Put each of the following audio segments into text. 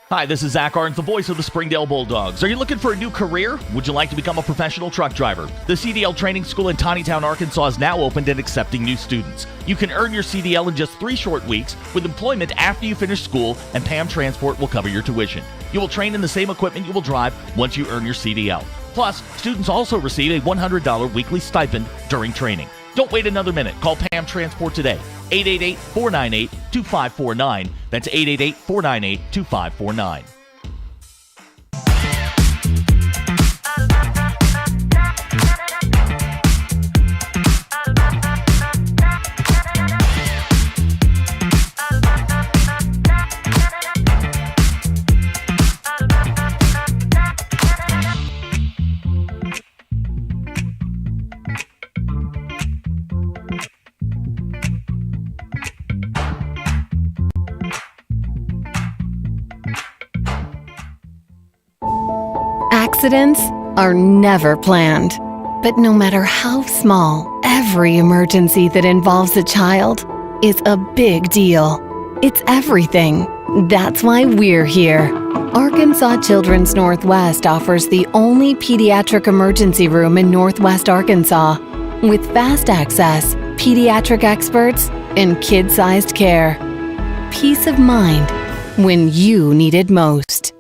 Hi, this is Zach Arns, the voice of the Springdale Bulldogs. Are you looking for a new career? Would you like to become a professional truck driver? The CDL Training School in Tawnytown, Arkansas is now opened and accepting new students. You can earn your CDL in just 3 short weeks with employment after you finish school, and PAM Transport will cover your tuition. You will train in the same equipment you will drive once you earn your CDL. Plus, students also receive a $100 weekly stipend during training. Don't wait another minute. Call PAM Transport today. 888-498-2549. That's 888-498-2549. Accidents are never planned, but no matter how small, every emergency that involves a child is a big deal. It's everything. That's why we're here. Arkansas Children's Northwest offers the only pediatric emergency room in Northwest Arkansas with fast access, pediatric experts, and kid-sized care. Peace of mind when you need it most.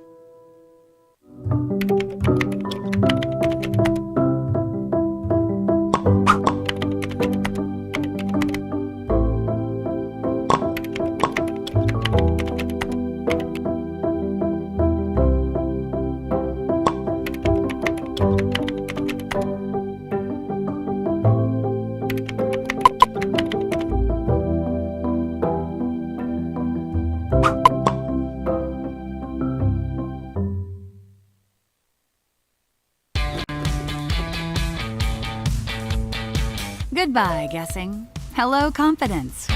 Goodbye, guessing. Hello, confidence.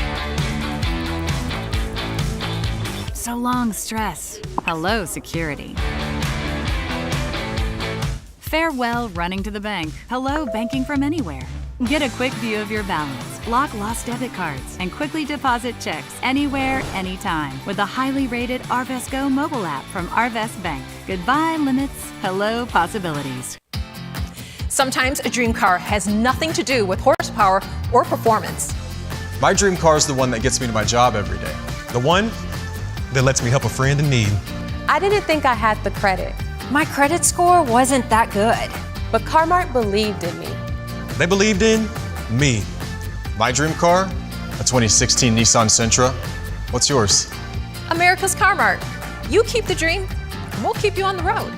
So long, stress. Hello, security. Farewell, running to the bank. Hello, banking from anywhere. Get a quick view of your balance, block lost debit cards, and quickly deposit checks anywhere, anytime with the highly rated Arvest Go mobile app from Arvest Bank. Goodbye, limits. Hello, possibilities. Sometimes a dream car has nothing to do with horsepower or performance. My dream car is the one that gets me to my job every day. The one that lets me help a friend in need. I didn't think I had the credit. My credit score wasn't that good. But Car-Mart believed in me. They believed in me. My dream car? A 2016 Nissan Sentra. What's yours? America's Car-Mart. You keep the dream, and we'll keep you on the road.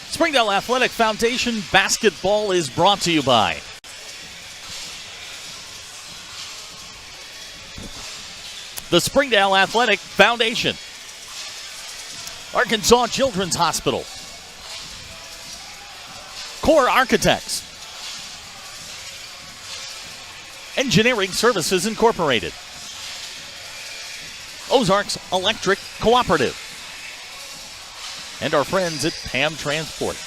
Springdale Athletic Foundation basketball is brought to you by the Springdale Athletic Foundation, Arkansas Children's Hospital, Core Architects, Engineering Services Incorporated, Ozarks Electric Cooperative, and our friends at PAM Transport.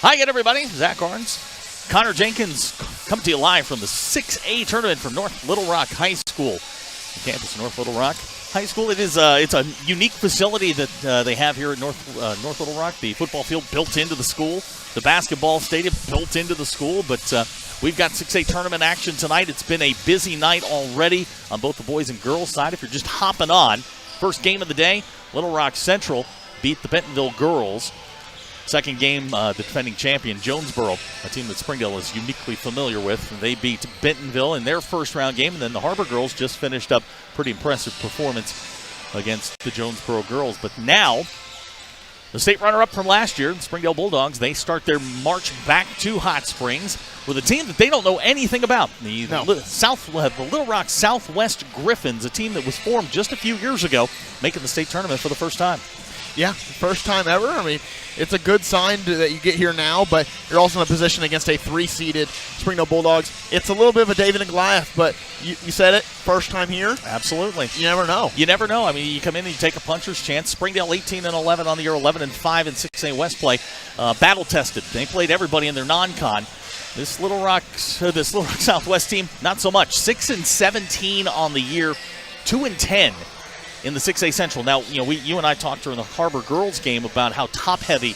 Hi again, everybody. Zach Arns, Connor Jenkins, come to you live from the 6A tournament from North Little Rock High School. The campus of North Little Rock High School. It's a unique facility that they have here at North Little Rock. The football field built into the school, the basketball stadium built into the school. But we've got 6A tournament action tonight. It's been a busy night already on both the boys and girls side. If you're just hopping on, first game of the day, Little Rock Central beat the Bentonville girls. Second game, the defending champion, Jonesboro, a team that Springdale is uniquely familiar with. They beat Bentonville in their first round game, and then the Harbor girls just finished up pretty impressive performance against the Jonesboro girls. But now, the state runner-up from last year, the Springdale Bulldogs, they start their march back to Hot Springs with a team that they don't know anything about. The Little Rock Southwest Griffins, a team that was formed just a few years ago, making the state tournament for the first time. Yeah, first time ever. I mean, it's a good sign that you get here now, but you're also in a position against a 3-seeded Springdale Bulldogs. It's a little bit of a David and Goliath, but you said it, first time here. Absolutely. You never know. You never know. I mean, you come in and you take a puncher's chance. Springdale 18-11 on the year, 11-5 in 6A West play. Battle tested. They played everybody in their non-con. This Little Rock Southwest team, not so much. 6-17 on the year. 2-10 in the 6A Central. Now, you and I talked during the Harbor girls game about how top-heavy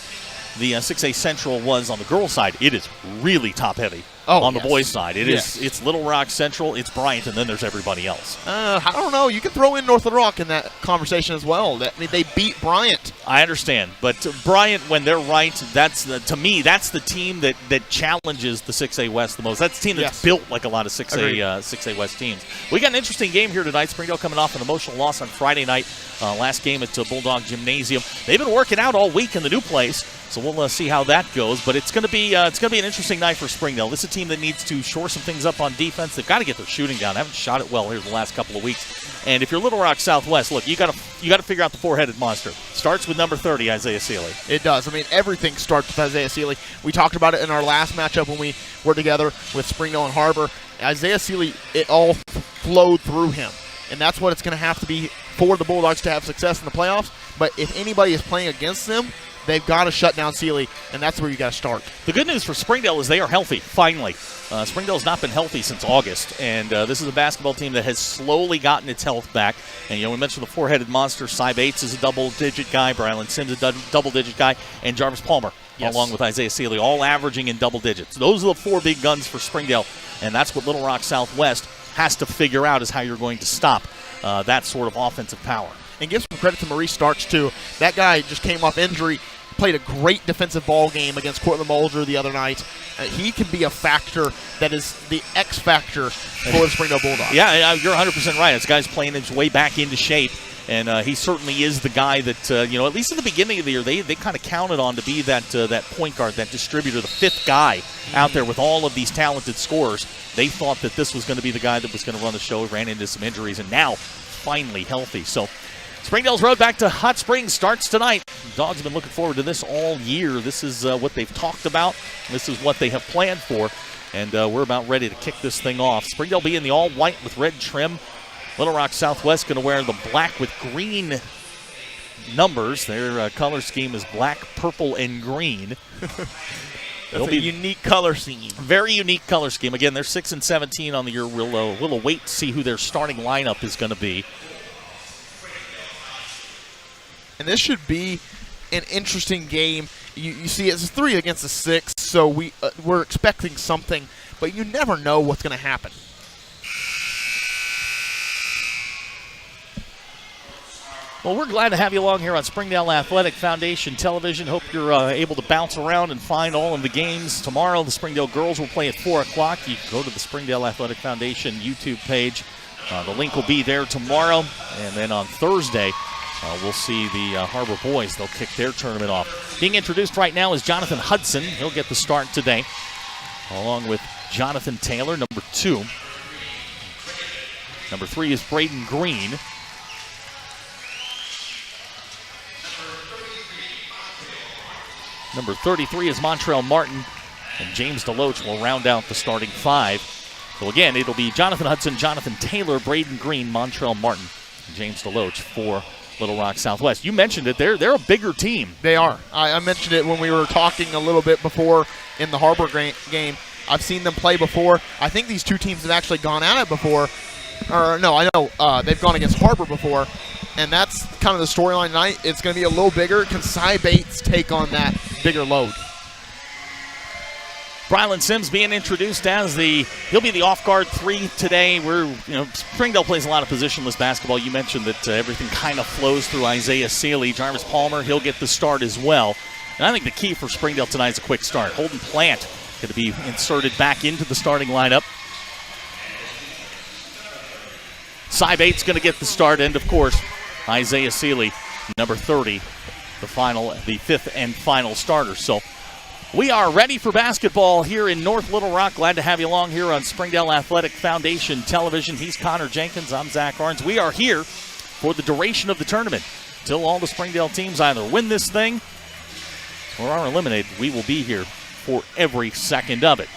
the 6A Central was on the girls' side. It is really top-heavy on the boys' side. It's Little Rock Central, it's Bryant, and then there's everybody else. I don't know. You can throw in North Little Rock in that conversation as well. They beat Bryant. I understand, but Bryant, when they're right, to me, that's the team that challenges the 6A West the most. That's the team that's built like a lot of 6A West teams. We got an interesting game here tonight. Springdale coming off an emotional loss on Friday night. Last game at Bulldog Gymnasium. They've been working out all week in the new place, so we'll see how that goes. But it's going to be an interesting night for Springdale. This is a team that needs to shore some things up on defense. They've got to get their shooting down. They haven't shot it well here the last couple of weeks. And if you're Little Rock Southwest, look, you got to figure out the four-headed monster. Starts with number 30, Isaiah Seeley. It does. I mean, everything starts with Isaiah Seeley. We talked about it in our last matchup when we were together with Springdale and Harbor. Isaiah Seeley, it all flowed through him. And that's what it's going to have to be for the Bulldogs to have success in the playoffs. But if anybody is playing against them, they've got to shut down Seeley, and that's where you got to start. The good news for Springdale is they are healthy, finally. Springdale's not been healthy since August, and this is a basketball team that has slowly gotten its health back. And, we mentioned the four-headed monster. Cy Bates is a double-digit guy. Brylan Sims is a double-digit guy. And Jarvis Palmer, along with Isaiah Seeley, all averaging in double digits. Those are the four big guns for Springdale, and that's what Little Rock Southwest has to figure out is how you're going to stop that sort of offensive power. And give some credit to Maurice Starks, too. That guy just came off injury, played a great defensive ball game against Cortland Mulder the other night. He can be a factor that is the X factor for the Springdale Bulldogs. Yeah, you're 100% right. This guy's playing his way back into shape, and he certainly is the guy that, at least in the beginning of the year, they kind of counted on to be that point guard, that distributor, the fifth guy out there with all of these talented scorers. They thought that this was going to be the guy that was going to run the show. He ran into some injuries, and now finally healthy. So Springdale's road back to Hot Springs starts tonight. The Dogs have been looking forward to this all year. This is what they've talked about. This is what they have planned for, and we're about ready to kick this thing off. Springdale be in the all-white with red trim. Little Rock Southwest going to wear the black with green numbers. Their color scheme is black, purple, and green. That's a unique color scheme. Very unique color scheme. Again, they're 6-17 on the year. We'll wait to see who their starting lineup is going to be. And this should be an interesting game. You see, it's 3 against a 6, so we're expecting something, but you never know what's going to happen. Well, we're glad to have you along here on Springdale Athletic Foundation Television. Hope you're able to bounce around and find all of the games. Tomorrow, the Springdale girls will play at 4 o'clock. You can go to the Springdale Athletic Foundation YouTube page. The link will be there tomorrow. And then on Thursday, we'll see the Harbor boys. They'll kick their tournament off. Being introduced right now is Jonathan Hudson. He'll get the start today, along with Jonathan Taylor, number 2. Number 3 is Braden Green. Number 33 is Montrell Martin, and James DeLoach will round out the starting 5. So again, it'll be Jonathan Hudson, Jonathan Taylor, Braden Green, Montrell Martin, and James DeLoach for Little Rock Southwest. You mentioned it. They're a bigger team. They are. I mentioned it when we were talking a little bit before in the Harbor game. I've seen them play before. I think these two teams have actually gone at it before. Or no, I know they've gone against Harbor before. And that's kind of the storyline tonight. It's going to be a little bigger. Can Cy Bates take on that bigger load? Brylan Sims being introduced as he'll be the off-guard 3 today. Springdale plays a lot of positionless basketball. You mentioned that everything kind of flows through Isaiah Seeley. Jarvis Palmer, he'll get the start as well. And I think the key for Springdale tonight is a quick start. Holden Plant going to be inserted back into the starting lineup. Cy Bates going to get the start, and of course, Isaiah Seeley, number 30, the 5th and final starter. So we are ready for basketball here in North Little Rock. Glad to have you along here on Springdale Athletic Foundation Television. He's Connor Jenkins. I'm Zach Arns. We are here for the duration of the tournament. Till all the Springdale teams either win this thing or are eliminated, we will be here for every second of it.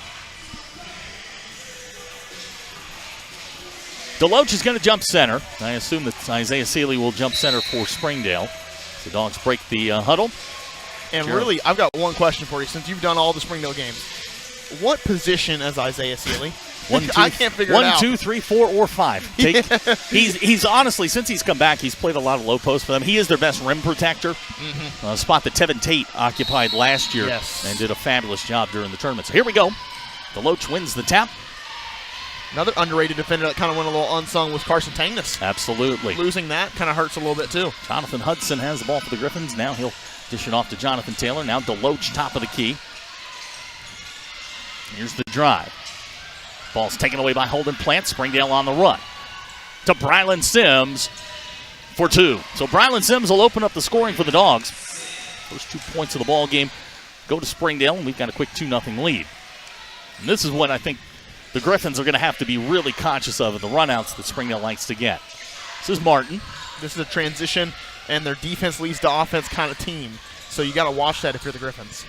DeLoach is going to jump center. I assume that Isaiah Seeley will jump center for Springdale. The Dogs break the huddle. And really, I've got one question for you. Since you've done all the Springdale games, what position is Isaiah Seeley? I can't figure it out. 1, 2, 3, 4, or 5. He's honestly, since he's come back, he's played a lot of low post for them. He is their best rim protector, a spot that Tevin Tate occupied last year and did a fabulous job during the tournament. So here we go. DeLoach wins the tap. Another underrated defender that kind of went a little unsung was Carson Tangness. Absolutely. Losing that kind of hurts a little bit, too. Jonathan Hudson has the ball for the Griffins. Now he'll dish it off to Jonathan Taylor. Now DeLoach, top of the key. Here's the drive. Ball's taken away by Holden Plant. Springdale on the run. To Brylan Sims for 2. So Brylan Sims will open up the scoring for the Dogs. First 2 points of the ball game go to Springdale, and we've got a quick 2-0 lead. And this is what I think the Griffins are going to have to be really conscious of in the runouts that Springdale likes to get. This is Martin. This is a transition, and their defense leads to offense kind of team. So you got to watch that if you're the Griffins.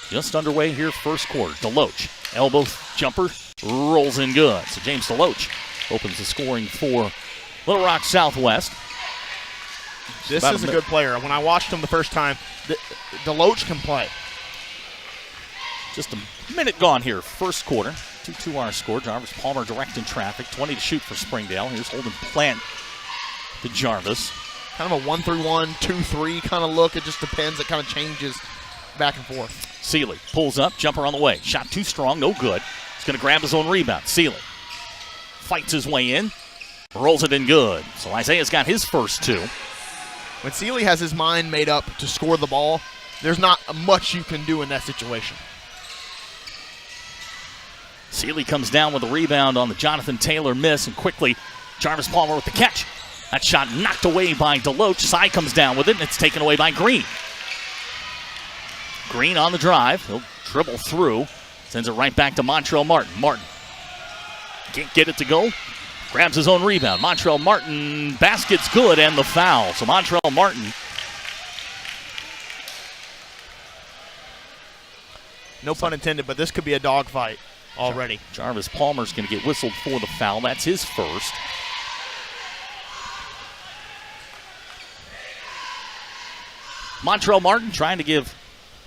Just underway here, first quarter. DeLoach, elbow jumper, rolls in good. So James DeLoach opens the scoring for Little Rock Southwest. This is a good player. When I watched him the first time, DeLoach can play. Just a minute gone here, first quarter. 2-2 our score. Jarvis Palmer directing traffic. 20 to shoot for Springdale. Here's Holden Plant to Jarvis. Kind of a 1-3-1, 2-3 kind of look. It just depends. It kind of changes back and forth. Seeley pulls up, jumper on the way. Shot too strong, no good. He's going to grab his own rebound. Seeley fights his way in, rolls it in good. So Isaiah's got his first 2. When Seeley has his mind made up to score the ball, there's not much you can do in that situation. Seeley comes down with a rebound on the Jonathan Taylor miss, and quickly Jarvis Palmer with the catch. That shot knocked away by DeLoach. Sy comes down with it, and it's taken away by Green. Green on the drive. He'll dribble through. Sends it right back to Montrell Martin. Martin can't get it to go. Grabs his own rebound. Montrell Martin, basket's good, and the foul. So Montrell Martin. No pun intended, but this could be a dogfight already. Jarvis Palmer's going to get whistled for the foul. That's his first. Montrell Martin trying to give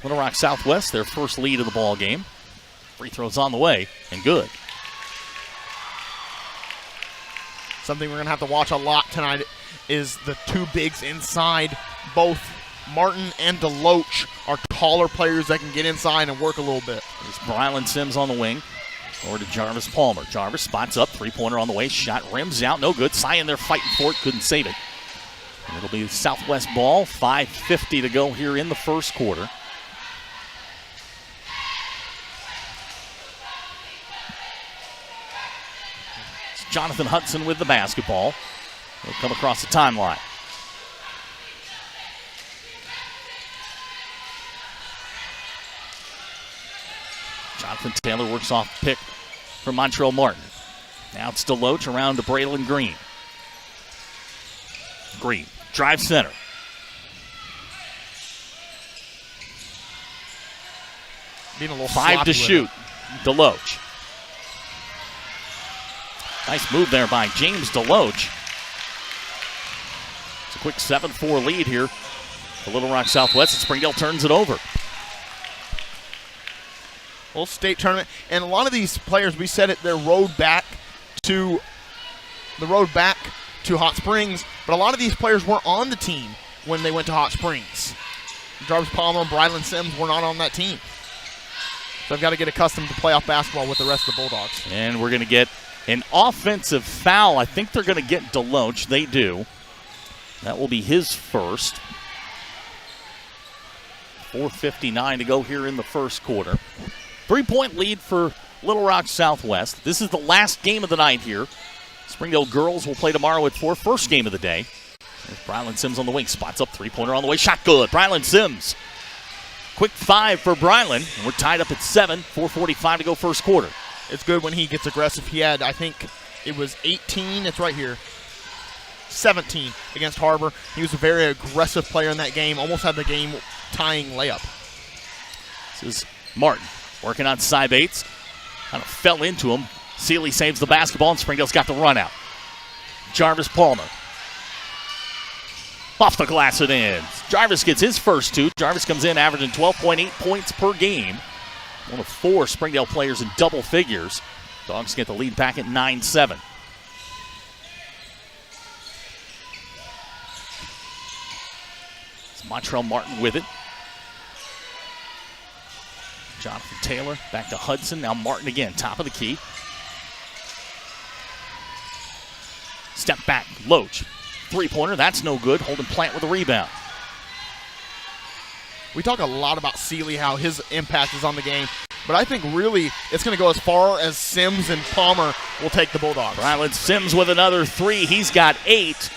Little Rock Southwest their first lead of the ball game. Free throws on the way, and good. Something we're going to have to watch a lot tonight is the 2 bigs inside. Both Martin and DeLoach are taller players that can get inside and work a little bit. There's Brylan Sims on the wing. Over to Jarvis Palmer. Jarvis spots up, 3-pointer on the way. Shot rims out, no good. Sy in there fighting for it, couldn't save it. And it'll be Southwest ball. 5:50 to go here in the first quarter. It's Jonathan Hudson with the basketball. He'll come across the timeline. Jonathan Taylor works off the pick from Montrell Martin. Now it's DeLoach around to Braylon Green. Green, drive center. Being a little 5 to shoot. DeLoach. Nice move there by James DeLoach. It's a quick 7-4 lead here for Little Rock Southwest, and Springdale turns it over. Well, state tournament, and a lot of these players, we said it, their road back to Hot Springs, but a lot of these players weren't on the team when they went to Hot Springs. Jarvis Palmer and Brylan Sims were not on that team. So they've got to get accustomed to playoff basketball with the rest of the Bulldogs. And we're going to get an offensive foul. I think they're going to get DeLoach. They do. That will be his first. 4:59 to go here in the first quarter. 3-point lead for Little Rock Southwest. This is the last game of the night here. Springdale girls will play tomorrow at 4. First game of the day. There's Brylan Sims on the wing. Spots up, 3-pointer on the way. Shot good. Brylan Sims. Quick 5 for Brylan. And we're tied up at 7. 4:45 to go first quarter. It's good when he gets aggressive. He had, I think, it was 18. It's right here. 17 against Harbor. He was a very aggressive player in that game. Almost had the game-tying layup. This is Martin working on Sy Bates. Kind of fell into him. Seeley saves the basketball, and Springdale's got the run out. Jarvis Palmer. Off the glass and in. Jarvis gets his first 2. Jarvis comes in averaging 12.8 points per game. One of 4 Springdale players in double figures. Dogs get the lead back at 9-7. It's Montrell Martin with it. Jonathan Taylor back to Hudson. Now Martin again, top of the key. Step back, Loach. Three-pointer, that's no good. Holden Plant with a rebound. We talk a lot about Seeley, how his impact is on the game, but I think really it's going to go as far as Sims and Palmer will take the Bulldogs. Ryland Sims with another 3. He's got 8.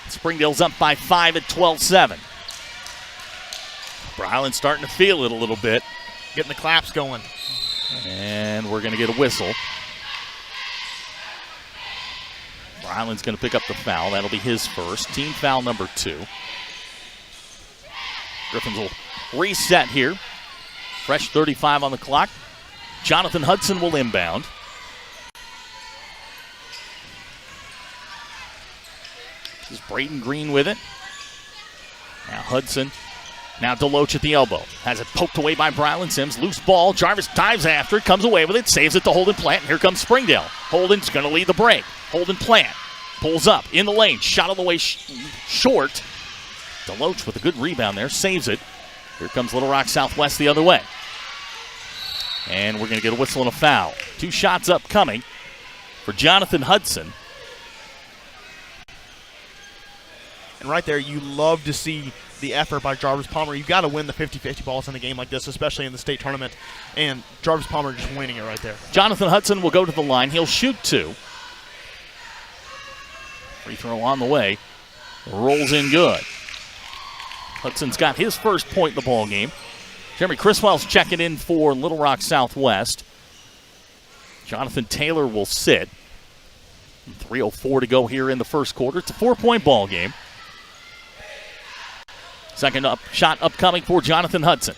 Springdale's up by 5 at 12-7. Ryland starting to feel it a little bit. Getting the claps going. And we're going to get a whistle. Ryland's going to pick up the foul. That'll be his first. Team foul number 2. Griffins will reset here. Fresh 35 on the clock. Jonathan Hudson will inbound. This is Braden Green with it. Now Hudson. Now Deloach at the elbow. Has it poked away by Brylan Sims. Loose ball. Jarvis dives after it. Comes away with it. Saves it to Holden Plant. And here comes Springdale. Holden's going to lead the break. Holden Plant pulls up in the lane. Shot on the way short. Deloach with a good rebound there. Saves it. Here comes Little Rock Southwest the other way. And we're going to get a whistle and a foul. 2 shots upcoming for Jonathan Hudson. And right there, you love to see the effort by Jarvis Palmer. You've got to win the 50-50 balls in a game like this, especially in the state tournament. And Jarvis Palmer just winning it right there. Jonathan Hudson will go to the line. He'll shoot 2. Free throw on the way. Rolls in good. Hudson's got his first point in the ball game. Jeremy Criswell's checking in for Little Rock Southwest. Jonathan Taylor will sit. 3:04 to go here in the first quarter. It's a 4-point ball game. Second shot upcoming for Jonathan Hudson.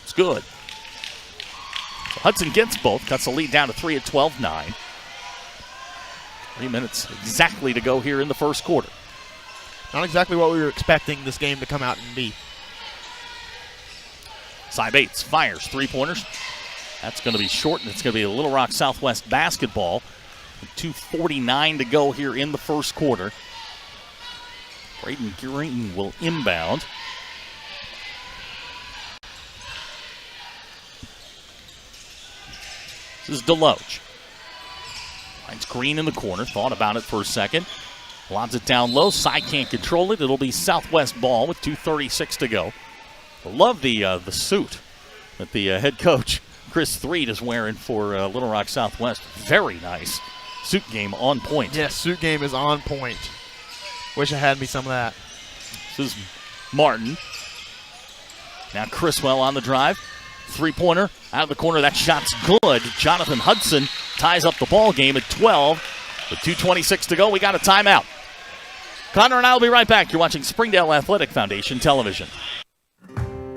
It's good. So Hudson gets both. Cuts the lead down to 3 at 12-9. 3 minutes exactly to go here in the first quarter. Not exactly what we were expecting this game to come out and be. Cy Bates fires 3-pointers. That's going to be short, and it's going to be a Little Rock Southwest basketball. 2:49 to go here in the first quarter. Braden Green will inbound. This is Deloach. Finds Green in the corner. Thought about it for a second. Lobs it down low. Cy can't control it. It'll be Southwest ball with 2:36 to go. I love the suit that the head coach, Chris Threed, is wearing for Little Rock Southwest. Very nice. Suit game on point. Yes, suit game is on point. Wish I had me some of that. This is Martin. Now Criswell on the drive. 3-pointer out of the corner. That shot's good. Jonathan Hudson ties up the ball game at 12. With 2:26 to go, we got a timeout. Connor and I will be right back. You're watching Springdale Athletic Foundation Television.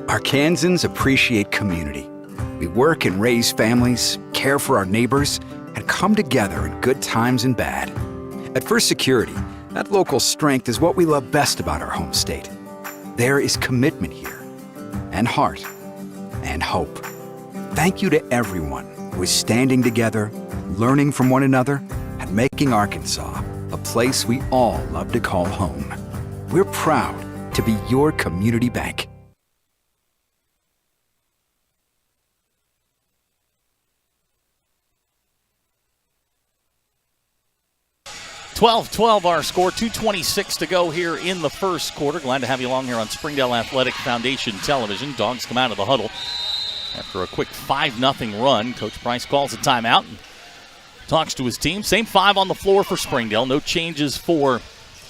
Arkansans appreciate community. We work and raise families, care for our neighbors, and come together in good times and bad. At First Security, that local strength is what we love best about our home state. There is commitment here, and heart, and hope. Thank you to everyone who is standing together, learning from one another, and making Arkansas a place we all love to call home. We're proud to be your community bank. Our score, 2:26 to go here in the first quarter. Glad to have you along here on Springdale Athletic Foundation Television. Dogs come out of the huddle after a quick 5-0 run. Coach Price calls a timeout and talks to his team. Same 5 on the floor for Springdale. No changes for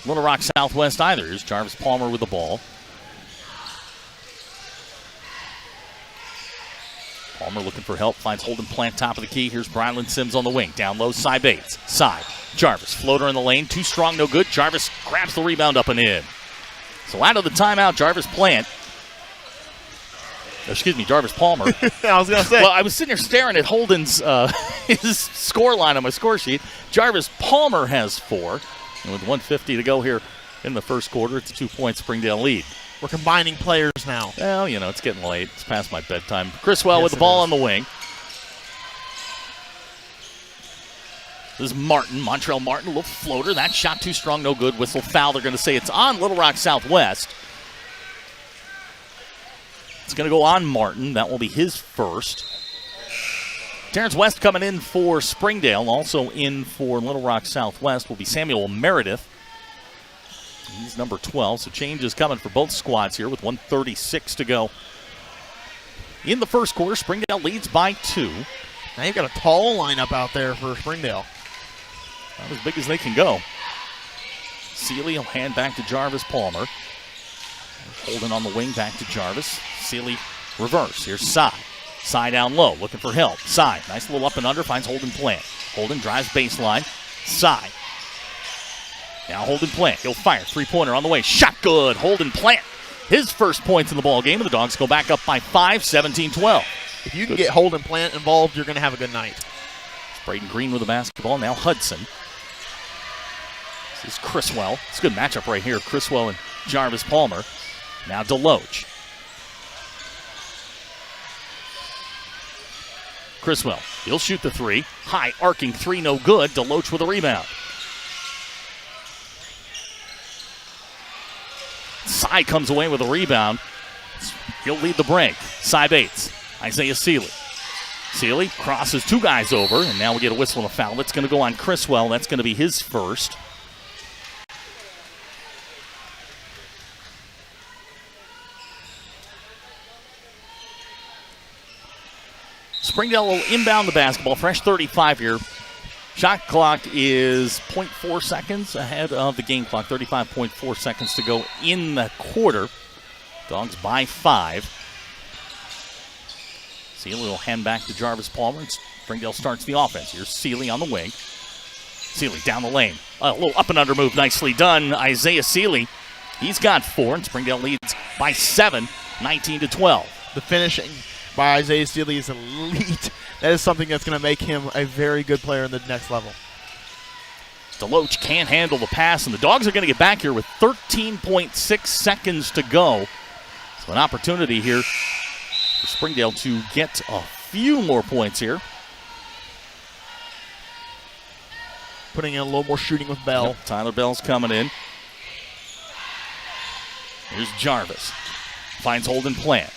Little Rock Southwest either. Here's Jarvis Palmer with the ball. Palmer looking for help. Finds Holden Plant top of the key. Here's Brylan Sims on the wing. Down low, Cy Bates. Side. Jarvis. Floater in the lane. Too strong, no good. Jarvis grabs the rebound up and in. So out of the timeout, Jarvis Palmer. I was going to say. Well, I was sitting here staring at Holden's his score line on my score sheet. Jarvis Palmer has 4. And with 1:50 to go here in the first quarter, it's a 2-point Springdale lead. We're combining players now. Well, it's getting late. It's past my bedtime. Chriswell with the ball on the wing. This is Martin, Montrell Martin, a little floater. That shot too strong, no good. Whistle foul. They're going to say it's on Little Rock Southwest. It's going to go on Martin. That will be his first. Terrence West coming in for Springdale. Also in for Little Rock Southwest will be Samuel Meredith. He's number 12, so change is coming for both squads here with 1:36 to go. In the first quarter, Springdale leads by 2. Now you've got a tall lineup out there for Springdale. Not as big as they can go. Seeley will hand back to Jarvis Palmer. Holden on the wing, back to Jarvis. Seeley reverse. Here's Cy. Cy down low, looking for help. Cy, nice little up and under, finds Holden Plant. Holden drives baseline. Cy. Now Holden Plant, he'll fire. 3-pointer on the way. Shot good. Holden Plant. His first points in the ball game, and the Dogs go back up by 5, 17-12. If you can get Holden Plant involved, you're going to have a good night. Braden Green with the basketball. Now Hudson. This is Chriswell. It's a good matchup right here. Chriswell and Jarvis Palmer. Now Deloach. Chriswell, he'll shoot the 3. High arcing 3, no good. Deloach with a rebound. Cy comes away with a rebound. He'll lead the break. Cy Bates. Isaiah Seeley. Seeley crosses 2 guys over, and now we get a whistle and a foul. That's going to go on Chriswell. That's going to be his first. Springdale will inbound the basketball. Fresh 35 here. Shot clock is 0.4 seconds ahead of the game clock. 35.4 seconds to go in the quarter. Dogs by 5. Seeley will hand back to Jarvis Palmer. And Springdale starts the offense. Here's Seeley on the wing. Seeley down the lane. A little up and under move. Nicely done. Isaiah Seeley. He's got 4, and Springdale leads by 7, 19-12. The finishing by Isaiah Seeley is elite. That is something that's going to make him a very good player in the next level. Deloach can't handle the pass, and the Dogs are going to get back here with 13.6 seconds to go. So an opportunity here for Springdale to get a few more points here. Putting in a little more shooting with Bell. Yep, Tyler Bell's coming in. Here's Jarvis. Finds Holden Plant.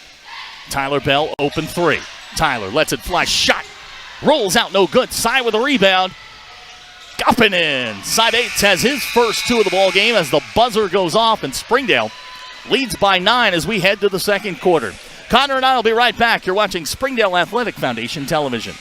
Tyler Bell, open 3. Tyler lets it fly. Shot. Rolls out, no good. Cy with a rebound. Up and in. Cy Bates has his first 2 of the ball game as the buzzer goes off, and Springdale leads by 9 as we head to the second quarter. Connor and I will be right back. You're watching Springdale Athletic Foundation Television.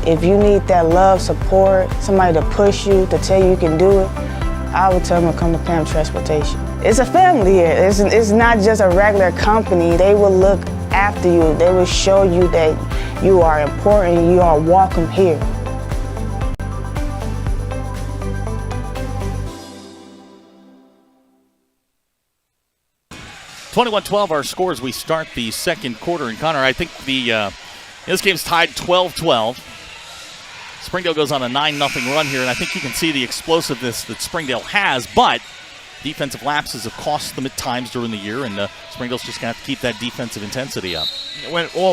If you need that love, support, somebody to push you, to tell you can do it, I would tell them to come to PAM Transportation. It's a family here. It's not just a regular company. They will look after you. They will show you that you are important, you are welcome here. (21-12) our scores. We start the second quarter. And Connor, I think this game's tied 12-12. Springdale goes on a 9-0 run here, and I think you can see the explosiveness that Springdale has, but defensive lapses have cost them at times during the year, and Springdale's just going to have to keep that defensive intensity up.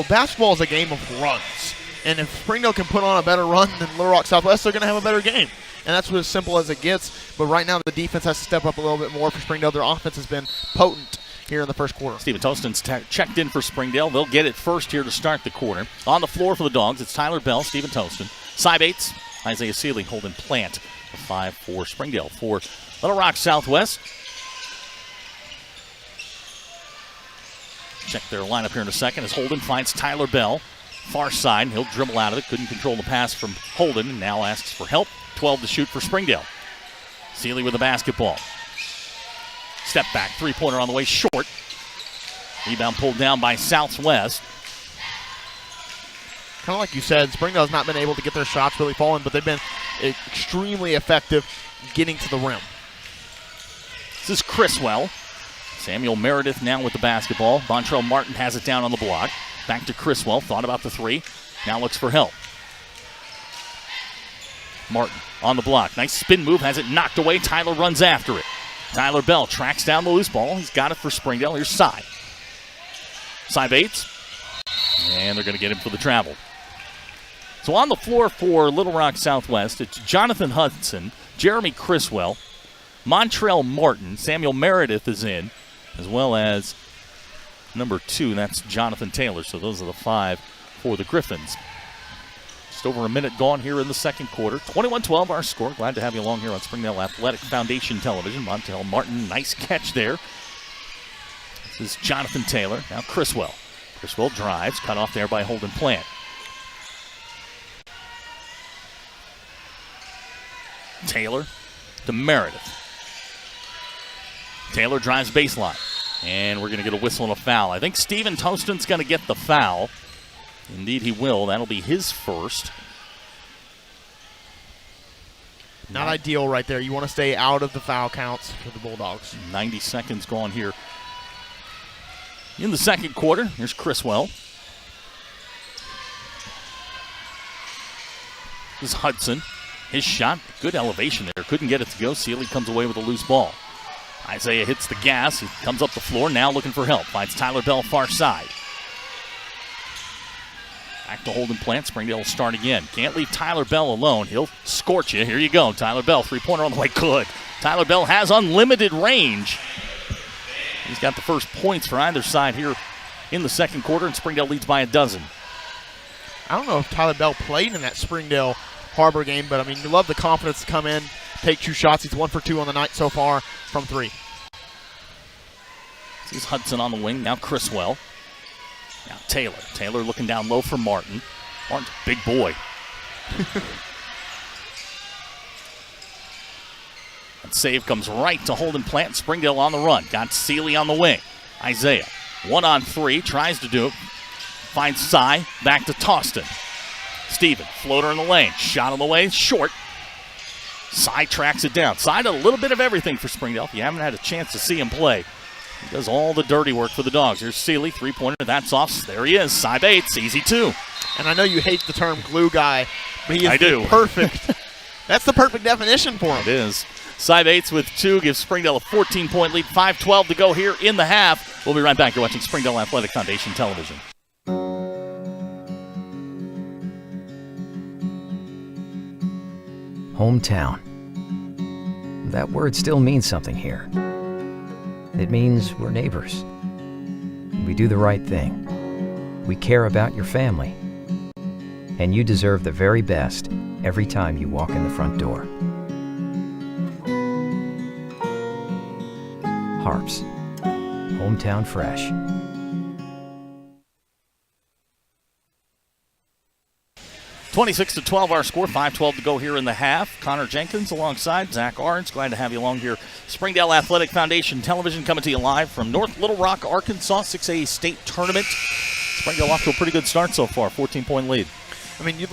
Basketball is a game of runs, and if Springdale can put on a better run than Little Rock Southwest, they're going to have a better game. And that's as simple as it gets, but right now the defense has to step up a little bit more for Springdale. Their offense has been potent here in the first quarter. Stephen Toston's checked in for Springdale. They'll get it first here to start the quarter. On the floor for the Dogs, it's Tyler Bell, Stephen Toston, Cy Bates, Isaiah Seeley, Holden Plant, 5 for Springdale. For Little Rock Southwest, check their lineup here in a second as Holden finds Tyler Bell, far side. He'll dribble out of it. Couldn't control the pass from Holden, and now asks for help. 12 to shoot for Springdale. Seeley with the basketball. Step back, three-pointer on the way, short. Rebound pulled down by Southwest. Kind of like you said, Springdale's not been able to get their shots really falling, but they've been extremely effective getting to the rim. This is Criswell. Samuel Meredith now with the basketball. Montrell Martin has it down on the block. Back to Criswell, thought about the three. Now looks for help. Martin on the block. Nice spin move, has it knocked away. Tyler runs after it. Tyler Bell tracks down the loose ball. He's got it for Springdale. Here's Cy. Cy Bates. And they're going to get him for the travel. So on the floor for Little Rock Southwest, it's Jonathan Hudson, Jeremy Criswell, Montrell Martin, Samuel Meredith is in, as well as number 2, that's Jonathan Taylor. So those are the 5 for the Griffins. Just over a minute gone here in the second quarter. 21-12 our score. Glad to have you along here on Springdale Athletic Foundation Television. Montrell Martin, nice catch there. This is Jonathan Taylor. Now Criswell. Criswell drives, cut off there by Holden Plant. Taylor to Meredith. Taylor drives baseline. And we're going to get a whistle and a foul. I think Steven Toston's going to get the foul. Indeed he will. That'll be his first. Not ideal right there. You want to stay out of the foul counts for the Bulldogs. 90 seconds gone here in the second quarter. Here's Criswell. This is Hudson. His shot, good elevation there. Couldn't get it to go. Sealy comes away with a loose ball. Isaiah hits the gas. He comes up the floor, now looking for help. Finds Tyler Bell far side. Back to Holden Plant. Springdale will start again. Can't leave Tyler Bell alone. He'll scorch you. Here you go. Tyler Bell, three-pointer on the way. Good. Tyler Bell has unlimited range. He's got the first points for either side here in the second quarter, and Springdale leads by a dozen. I don't know if Tyler Bell played in that Springdale Harbor game, but, I mean, you love the confidence to come in, take 2 shots. He's 1 for 2 on the night so far from 3. This is Hudson on the wing. Now Criswell. Now Taylor. Taylor looking down low for Martin. Martin's a big boy. And save comes right to Holden Plant. Springdale on the run. Got Sealy on the wing. Isaiah. 1 on 3. Tries to do it. Finds Cy. Back to Toston. Steven. Floater in the lane. Shot on the way. Short. Cy tracks it down. Cy did a little bit of everything for Springdale. If you haven't had a chance to see him play, he does all the dirty work for the Dogs. Here's Sealy, three-pointer. That's off. There he is. Cy Bates, easy 2. And I know you hate the term glue guy, but he is perfect. That's the perfect definition for him. It is. Cy Bates with 2 gives Springdale a 14-point lead. 5:12 to go here in the half. We'll be right back. You're watching Springdale Athletic Foundation Television. Hometown. That word still means something here. It means we're neighbors. We do the right thing. We care about your family. And you deserve the very best every time you walk in the front door. Harps. Hometown fresh. (26-12) our score. 5:12 to go here in the half. Connor Jenkins alongside Zach Arns. Glad to have you along here. Springdale Athletic Foundation Television coming to you live from North Little Rock, Arkansas. 6A State Tournament. Springdale off to a pretty good start so far. 14-point lead. I mean, it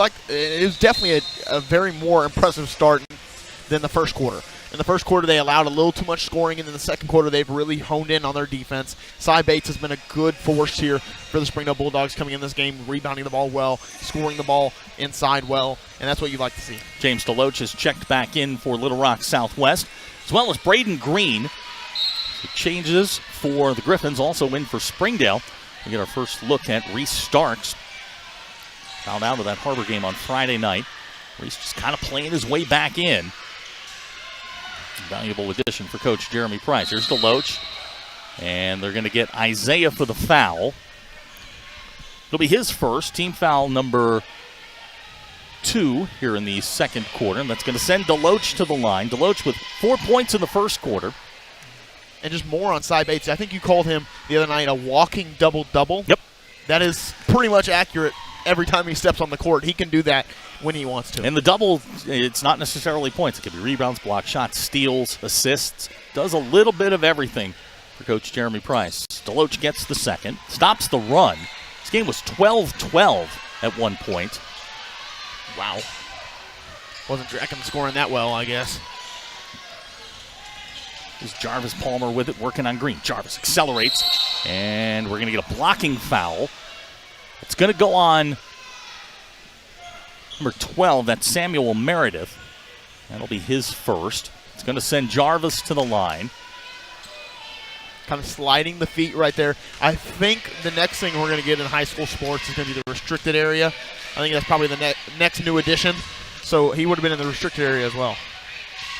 was definitely a very more impressive start than the first quarter. In the first quarter, they allowed a little too much scoring, and in the second quarter, they've really honed in on their defense. Cy Bates has been a good force here for the Springdale Bulldogs coming in this game, rebounding the ball well, scoring the ball inside well, and that's what you'd like to see. James DeLoach has checked back in for Little Rock Southwest, as well as Braden Green. So changes for the Griffins, also in for Springdale. We get our first look at Reese Starks. Fouled out of that Harbor game on Friday night. Reese just kind of playing his way back in. Valuable addition for Coach Jeremy Price. Here's DeLoach. And they're going to get Isaiah for the foul. It'll be his first, team foul number 2 here in the second quarter. And that's going to send DeLoach to the line. DeLoach with 4 points in the first quarter. And just more on Cy Bates. I think you called him the other night a walking double-double. Yep. That is pretty much accurate every time he steps on the court. He can do that when he wants to. And the double, it's not necessarily points. It could be rebounds, block shots, steals, assists. Does a little bit of everything for Coach Jeremy Price. Deloach gets the second, stops the run. This game was 12-12 at one point. Wow. Wasn't Drackham scoring that well, I guess. There's Jarvis Palmer with it, working on Green. Jarvis accelerates, and we're going to get a blocking foul. It's going to go on number 12, that's Samuel Meredith. That'll be his first. It's going to send Jarvis to the line. Kind of sliding the feet right there. I think the next thing we're going to get in high school sports is going to be the restricted area. I think that's probably the next new addition. So he would have been in the restricted area as well.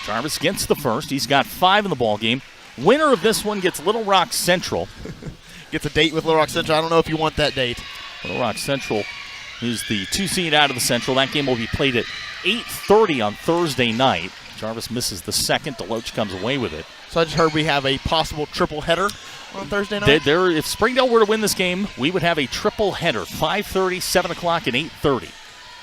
Jarvis gets the first. He's got 5 in the ball game. Winner of this one gets Little Rock Central. Gets a date with Little Rock Central. I don't know if you want that date. Little Rock Central is the 2 seed out of the Central. That game will be played at 8:30 on Thursday night. Jarvis misses the second. Deloach comes away with it. So I just heard we have a possible triple header on Thursday night. If Springdale were to win this game, we would have a triple header, 5:30, 7 o'clock, and 8:30.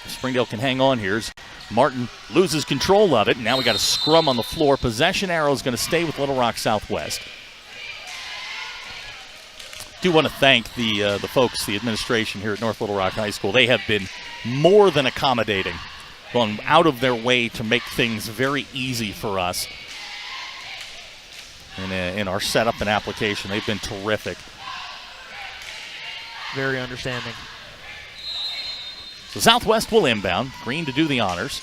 If Springdale can hang on here, Martin loses control of it, and now we got a scrum on the floor. Possession arrow is going to stay with Little Rock Southwest. Do want to thank the folks, the administration here at North Little Rock High School. They have been more than accommodating, gone out of their way to make things very easy for us in our setup and application. They've been terrific. Very understanding. So Southwest will inbound. Green to do the honors.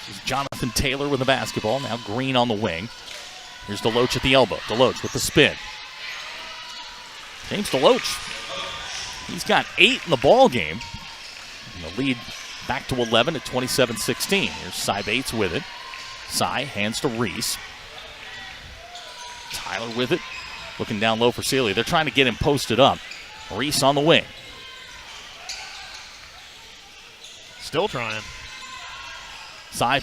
This is Jonathan Taylor with the basketball. Now Green on the wing. Here's Deloach at the elbow. Deloach with the spin. James Deloach, he's got 8 in the ball game. And the lead back to 11 at 27-16. Here's Cy Bates with it. Cy hands to Reese. Tyler with it. Looking down low for Celia. They're trying to get him posted up. Reese on the wing. Still trying. Cy,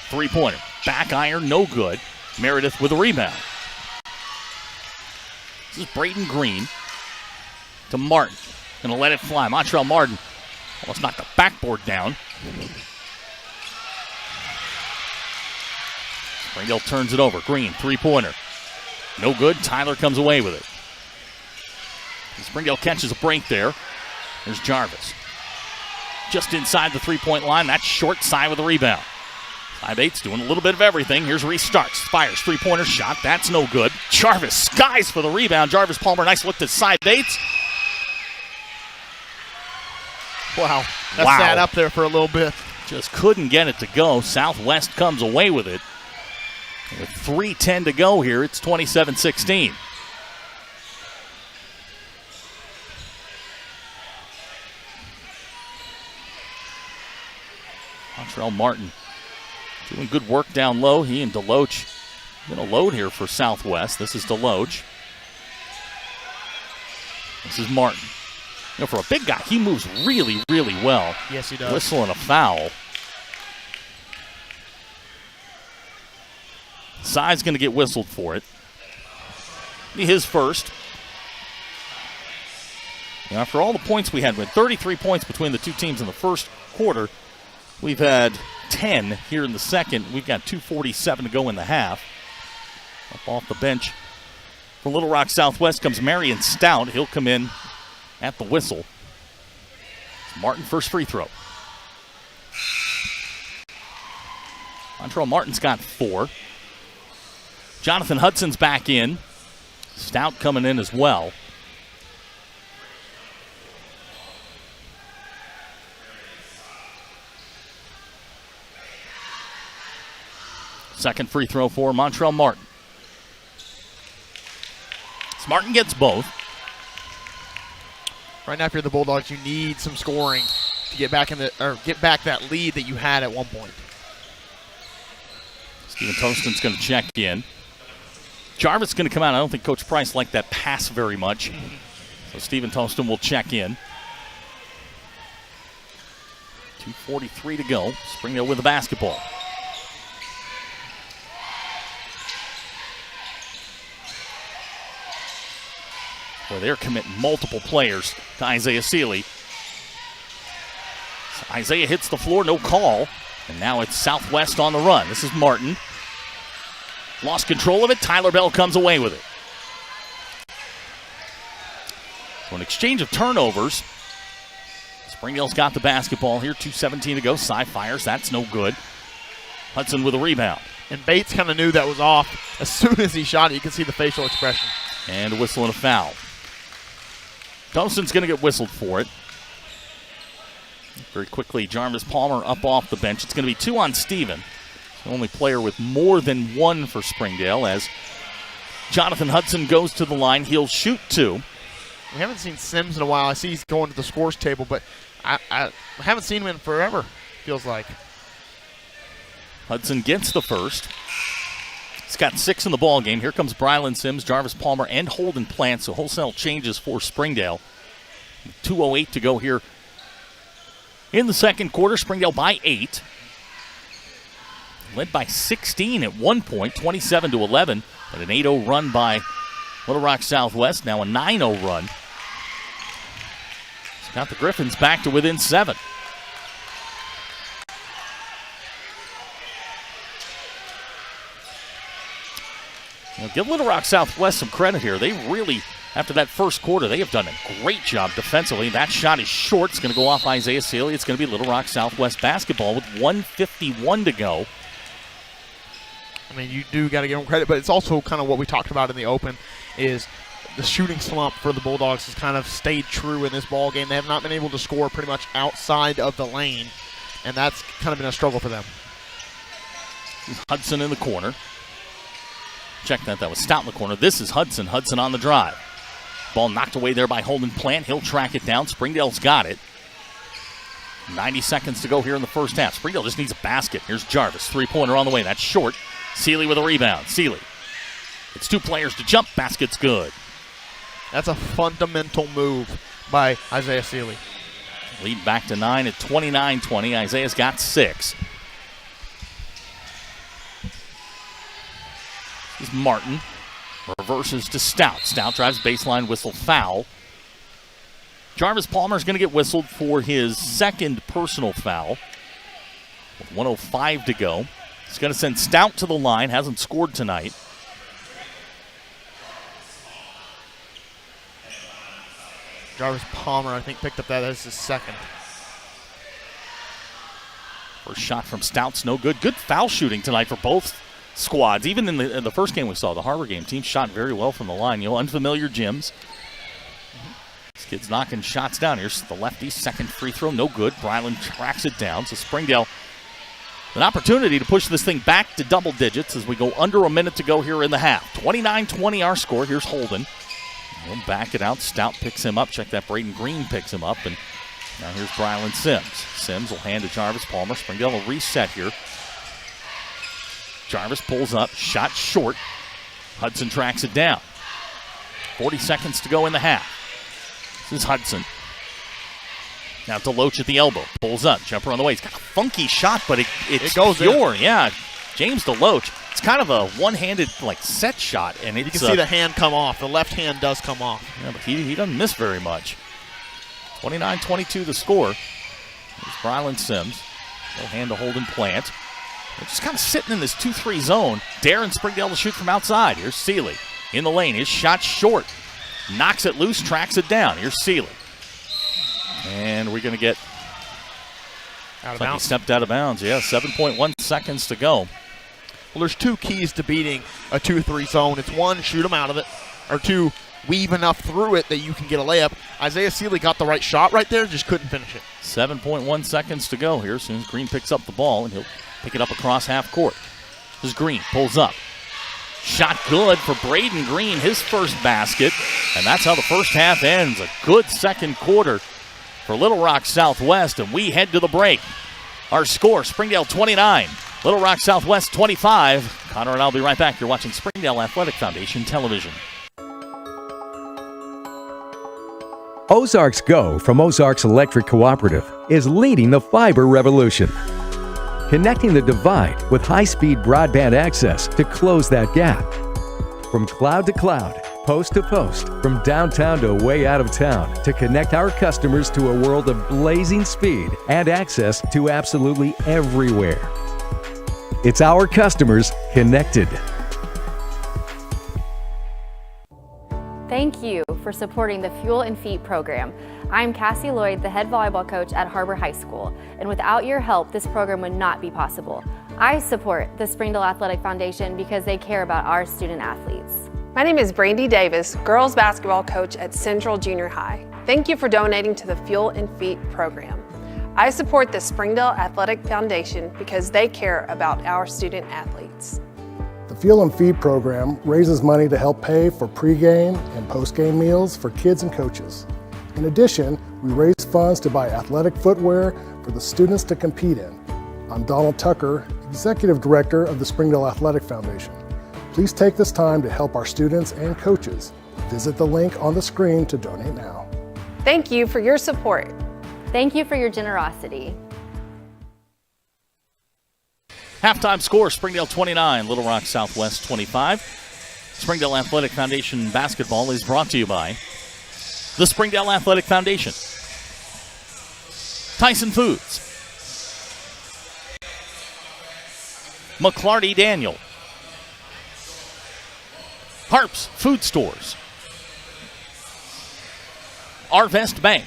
three-pointer. Back iron, no good. Meredith with a rebound. This is Braden Green to Martin. Going to let it fly. Montreal Martin almost knocked the backboard down. Springdale turns it over. Green, three-pointer. No good. Tyler comes away with it. And Springdale catches a break there. There's Jarvis. Just inside the three-point line. That's short. Cy with a rebound. Cy Bates doing a little bit of everything. Here's Reese starts. Fires. Three-pointer shot. That's no good. Jarvis skies for the rebound. Jarvis Palmer, nice look to Cy Bates. Wow. That sat up there for a little bit. Just couldn't get it to go. Southwest comes away with it. With 3:10 to go here, it's 27-16. Montreal Martin doing good work down low. He and Deloach going to load here for Southwest. This is Deloach. This is Martin. You know, for a big guy, he moves really, really well. Yes, he does. Whistling a foul. Cy's going to get whistled for it. Be his first. Now, after all the points we had, with 33 points between the two teams in the first quarter, we've had 10 here in the second. We've got 2:47 to go in the half. Up off the bench for Little Rock Southwest comes Marion Stout. He'll come in at the whistle. Martin, first free throw. Montreal Martin's got 4. Jonathan Hudson's back in. Stout coming in as well. Second free throw for Montreal Martin. Martin gets both. Right now, if you're the Bulldogs, you need some scoring to get back get back that lead that you had at one point. Stephen Toston's going to check in. Jarvis is going to come out. I don't think Coach Price liked that pass very much. So Stephen Toston will check in. 2:43 to go. Springdale with the basketball. where they're committing multiple players to Isaiah Seeley. So Isaiah hits the floor, no call. And now it's Southwest on the run. This is Martin. Lost control of it. Tyler Bell comes away with it. So an exchange of turnovers. Springdale's got the basketball here. 2:17 to go. Cy fires. That's no good. Hudson with a rebound. And Bates kind of knew that was off. As soon as he shot it, you could see the facial expression. And a whistle and a foul. Dawson's going to get whistled for it. Very quickly, Jarvis Palmer up off the bench. It's going to be 2 on Steven. The only player with more than 1 for Springdale as Jonathan Hudson goes to the line. He'll shoot 2. We haven't seen Sims in a while. I see he's going to the scores table, but I haven't seen him in forever, feels like. Hudson gets the first. He's got 6 in the ball game. Here comes Brylan Sims, Jarvis Palmer, and Holden Plant. So wholesale changes for Springdale. 2:08 to go here in the second quarter. Springdale by 8. Led by 16 at one point, 27-11. But an 8-0 run by Little Rock Southwest. Now a 9-0 run. It's got the Griffins back to within 7. Give Little Rock Southwest some credit here. They really, after that first quarter, they have done a great job defensively. That shot is short. It's going to go off Isaiah Seeley. It's going to be Little Rock Southwest basketball with 1:51 to go. I mean, you do got to give them credit, but it's also kind of what we talked about in the open is the shooting slump for the Bulldogs has kind of stayed true in this ball game. They have not been able to score pretty much outside of the lane, and that's kind of been a struggle for them. Hudson in the corner. Check that. That was Stout in the corner. This is Hudson. Hudson on the drive. Ball knocked away there by Holden Plant. He'll track it down. Springdale's got it. 90 seconds to go here in the first half. Springdale just needs a basket. Here's Jarvis. Three-pointer on the way. That's short. Seeley with a rebound. Seeley. It's 2 players to jump. Basket's good. That's a fundamental move by Isaiah Seeley. Lead back to 9 at 29-20. Isaiah's got 6. This is Martin. Reverses to Stout. Stout drives baseline, whistle, foul. Jarvis Palmer's going to get whistled for his second personal foul. With 1:05 to go. He's going to send Stout to the line. Hasn't scored tonight. Jarvis Palmer, I think, picked up that as his second. First shot from Stout's no good. Good foul shooting tonight for both squads. Even in the first game we saw, the Harbor game, team shot very well from the line. Unfamiliar gyms. This kid's knocking shots down. Here's the lefty, second free throw, no good. Brylan tracks it down. So Springdale, an opportunity to push this thing back to double digits as we go under a minute to go here in the half. 29-20 our score. Here's Holden. He'll back it out. Stout picks him up. Check that. Braden Green picks him up. And now here's Brylan Sims. Sims will hand to Jarvis Palmer. Springdale will reset here. Jarvis pulls up. Shot short. Hudson tracks it down. 40 seconds to go in the half. This is Hudson. Now Deloach at the elbow. Pulls up. Jumper on the way. He's got a funky shot, but it goes pure. In. Yeah. James Deloach. It's kind of a one-handed set shot. And you can see the hand come off. The left hand does come off. Yeah, but he doesn't miss very much. 29-22 the score. There's Brylan Sims. He'll hand to Holden Plant. They're just kind of sitting in this 2-3 zone. Darren Springdale to shoot from outside. Here's Seeley in the lane. His shot short. Knocks it loose, tracks it down. Here's Seeley. And we're going to get out of bounds. He stepped out of bounds. Yeah, 7.1 seconds to go. Well, there's 2 keys to beating a 2-3 zone. It's 1, shoot them out of it, or 2, weave enough through it that you can get a layup. Isaiah Seeley got the right shot right there, just couldn't finish it. 7.1 seconds to go here. As soon as Green picks up the ball, and he'll pick it up across half court. This is Green, pulls up. Shot good for Braden Green, his first basket. And that's how the first half ends. A good second quarter for Little Rock Southwest, and we head to the break. Our score, Springdale 29, Little Rock Southwest 25. Connor and I'll be right back. You're watching Springdale Athletic Foundation Television. Ozarks Go from Ozarks Electric Cooperative is leading the fiber revolution, connecting the divide with high-speed broadband access to close that gap. From cloud to cloud, post to post, from downtown to way out of town, to connect our customers to a world of blazing speed and access to absolutely everywhere. It's our customers connected. Thank you for supporting the Fuel and Feet program. I'm Cassie Lloyd, the head volleyball coach at Harbor High School, and without your help, this program would not be possible. I support the Springdale Athletic Foundation because they care about our student athletes. My name is Brandy Davis, girls basketball coach at Central Junior High. Thank you for donating to the Fuel and Feet program. I support the Springdale Athletic Foundation because they care about our student athletes. The Fuel and Feed program raises money to help pay for pregame and postgame meals for kids and coaches. In addition, we raise funds to buy athletic footwear for the students to compete in. I'm Donald Tucker, Executive Director of the Springdale Athletic Foundation. Please take this time to help our students and coaches. Visit the link on the screen to donate now. Thank you for your support. Thank you for your generosity. Halftime score, Springdale 29, Little Rock Southwest 25. Springdale Athletic Foundation basketball is brought to you by the Springdale Athletic Foundation, Tyson Foods, McClarty Daniel, Harps Food Stores, Arvest Bank,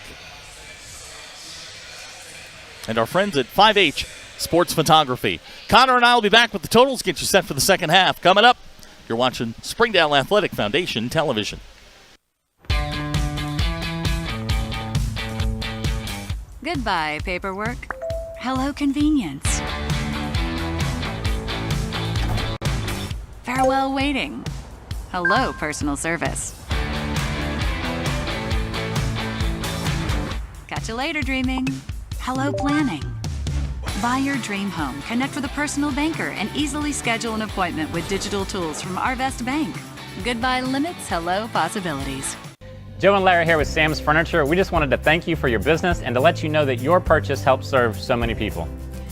and our friends at 5H Sports Photography. Connor and I will be back with the totals, get you set for the second half. Coming up, you're watching Springdale Athletic Foundation television. Goodbye, paperwork. Hello, convenience. Farewell, waiting. Hello, personal service. Catch you later, dreaming. Hello, planning. Buy your dream home, connect with a personal banker, and easily schedule an appointment with digital tools from Arvest Bank. Goodbye limits, hello possibilities. Joe and Larry here with Sam's Furniture. We just wanted to thank you for your business and to let you know that your purchase helps serve so many people.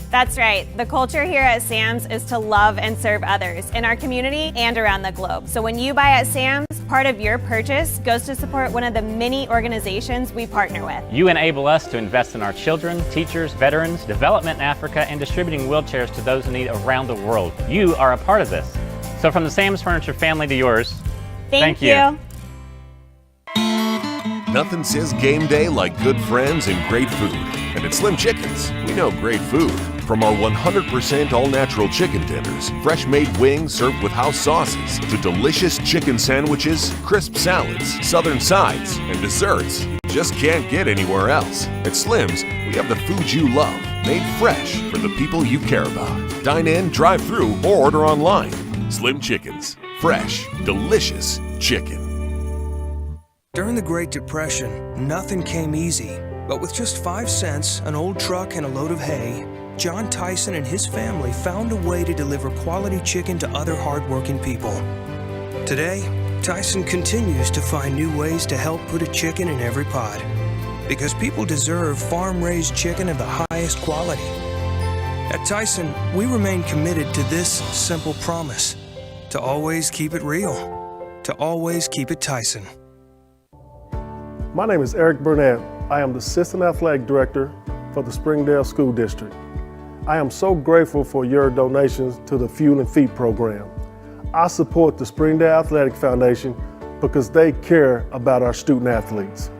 That's right. The culture here at Sam's is to love and serve others in our community and around the globe. So when you buy at Sam's, part of your purchase goes to support one of the many organizations we partner with. You enable us to invest in our children, teachers, veterans, development in Africa, and distributing wheelchairs to those in need around the world. You are a part of this. So from the Sam's Furniture family to yours, thank you. Nothing says game day like good friends and great food. And at Slim Chickens, we know great food. From our 100% all-natural chicken tenders, fresh-made wings served with house sauces, to delicious chicken sandwiches, crisp salads, southern sides, and desserts. Just can't get anywhere else. At Slim's, we have the food you love, made fresh for the people you care about. Dine in, drive through, or order online. Slim Chickens. Fresh, delicious chicken. During the Great Depression, nothing came easy. But with just 5 cents, an old truck, and a load of hay, John Tyson and his family found a way to deliver quality chicken to other hardworking people. Today, Tyson continues to find new ways to help put a chicken in every pot. Because people deserve farm-raised chicken of the highest quality. At Tyson, we remain committed to this simple promise: to always keep it real, to always keep it Tyson. My name is Eric Burnett. I am the Assistant Athletic Director for the Springdale School District. I am so grateful for your donations to the Fuel and Feet program. I support the Springdale Athletic Foundation because they care about our student athletes.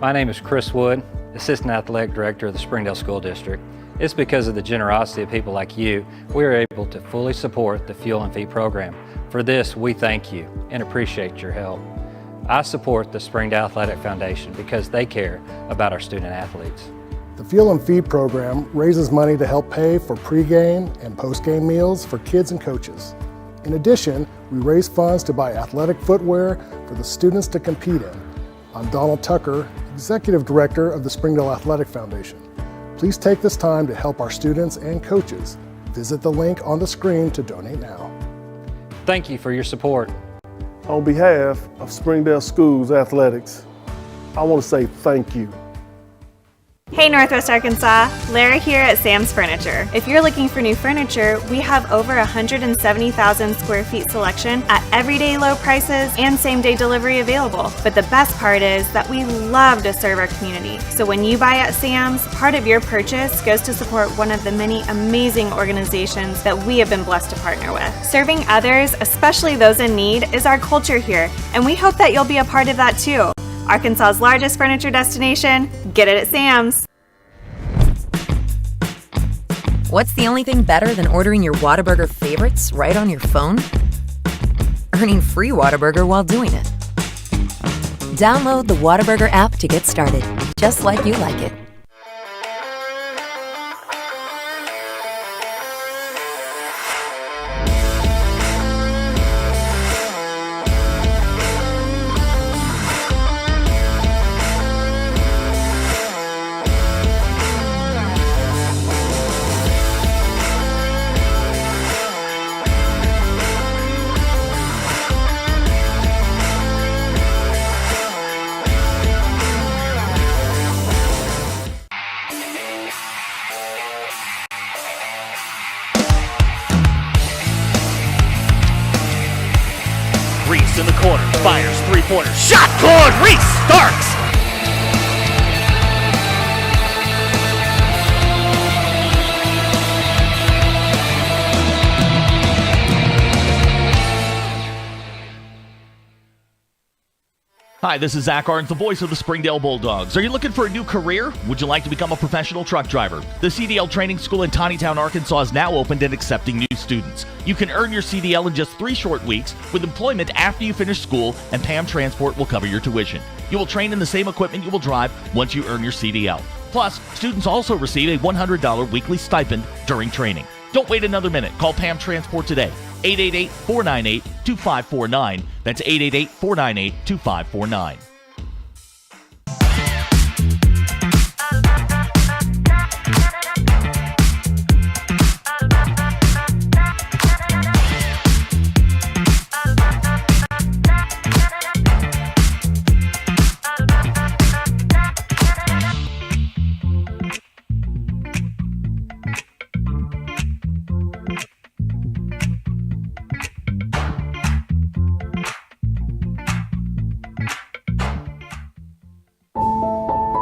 My name is Chris Wood, Assistant Athletic Director of the Springdale School District. It's because of the generosity of people like you, we are able to fully support the Fuel and Feed program. For this, we thank you and appreciate your help. I support the Springdale Athletic Foundation because they care about our student athletes. The Fuel and Feed program raises money to help pay for pregame and postgame meals for kids and coaches. In addition, we raise funds to buy athletic footwear for the students to compete in. I'm Donald Tucker, Executive Director of the Springdale Athletic Foundation. Please take this time to help our students and coaches. Visit the link on the screen to donate now. Thank you for your support. On behalf of Springdale Schools Athletics, I want to say thank you. Hey Northwest Arkansas, Lara here at Sam's Furniture. If you're looking for new furniture, we have over 170,000 square feet selection at everyday low prices and same-day delivery available. But the best part is that we love to serve our community. So when you buy at Sam's, part of your purchase goes to support one of the many amazing organizations that we have been blessed to partner with. Serving others, especially those in need, is our culture here, and we hope that you'll be a part of that too. Arkansas's largest furniture destination, get it at Sam's. What's the only thing better than ordering your Whataburger favorites right on your phone? Earning free Whataburger while doing it. Download the Whataburger app to get started, just like you like it. Reese in the corner, fires three-pointer, shot good, Reese Starks! Hi, this is Zach Arns, the voice of the Springdale Bulldogs. Are you looking for a new career? Would you like to become a professional truck driver? The CDL Training School in Tawnytown, Arkansas is now opened and accepting new students. You can earn your CDL in just 3 short weeks with employment after you finish school, and PAM Transport will cover your tuition. You will train in the same equipment you will drive once you earn your CDL. Plus, students also receive a $100 weekly stipend during training. Don't wait another minute. Call PAM Transport today. 888-498-2549. That's 888-498-2549.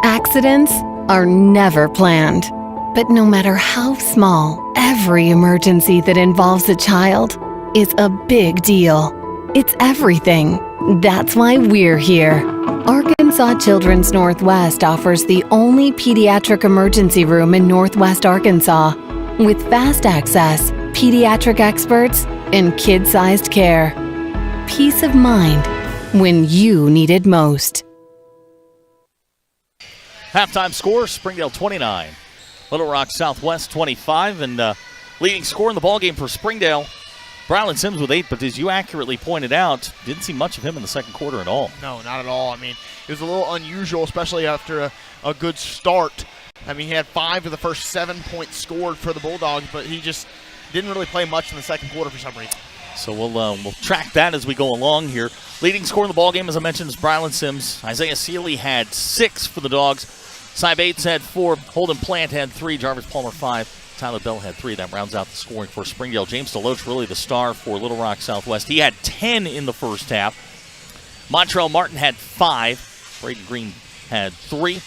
Accidents are never planned. But no matter how small, every emergency that involves a child is a big deal. It's everything. That's why we're here. Arkansas Children's Northwest offers the only pediatric emergency room in Northwest Arkansas with fast access, pediatric experts, and kid-sized care. Peace of mind when you need it most. Halftime score, Springdale 29, Little Rock Southwest 25, and leading scorer in the ballgame for Springdale, Brylan Sims with 8, but as you accurately pointed out, didn't see much of him in the second quarter at all. No, not at all. I mean, it was a little unusual, especially after a good start. I mean, he had 5 of the first 7 points scored for the Bulldogs, but he just didn't really play much in the second quarter for some reason. So we'll track that as we go along here. Leading scorer in the ballgame, as I mentioned, is Brylan Sims. Isaiah Seeley had 6 for the Dogs. Cy Bates had 4. Holden Plant had 3. Jarvis Palmer 5. Tyler Bell had 3. That rounds out the scoring for Springdale. James DeLoach really the star for Little Rock Southwest. He had 10 in the first half. Montrell Martin had 5. Braden Green had 3.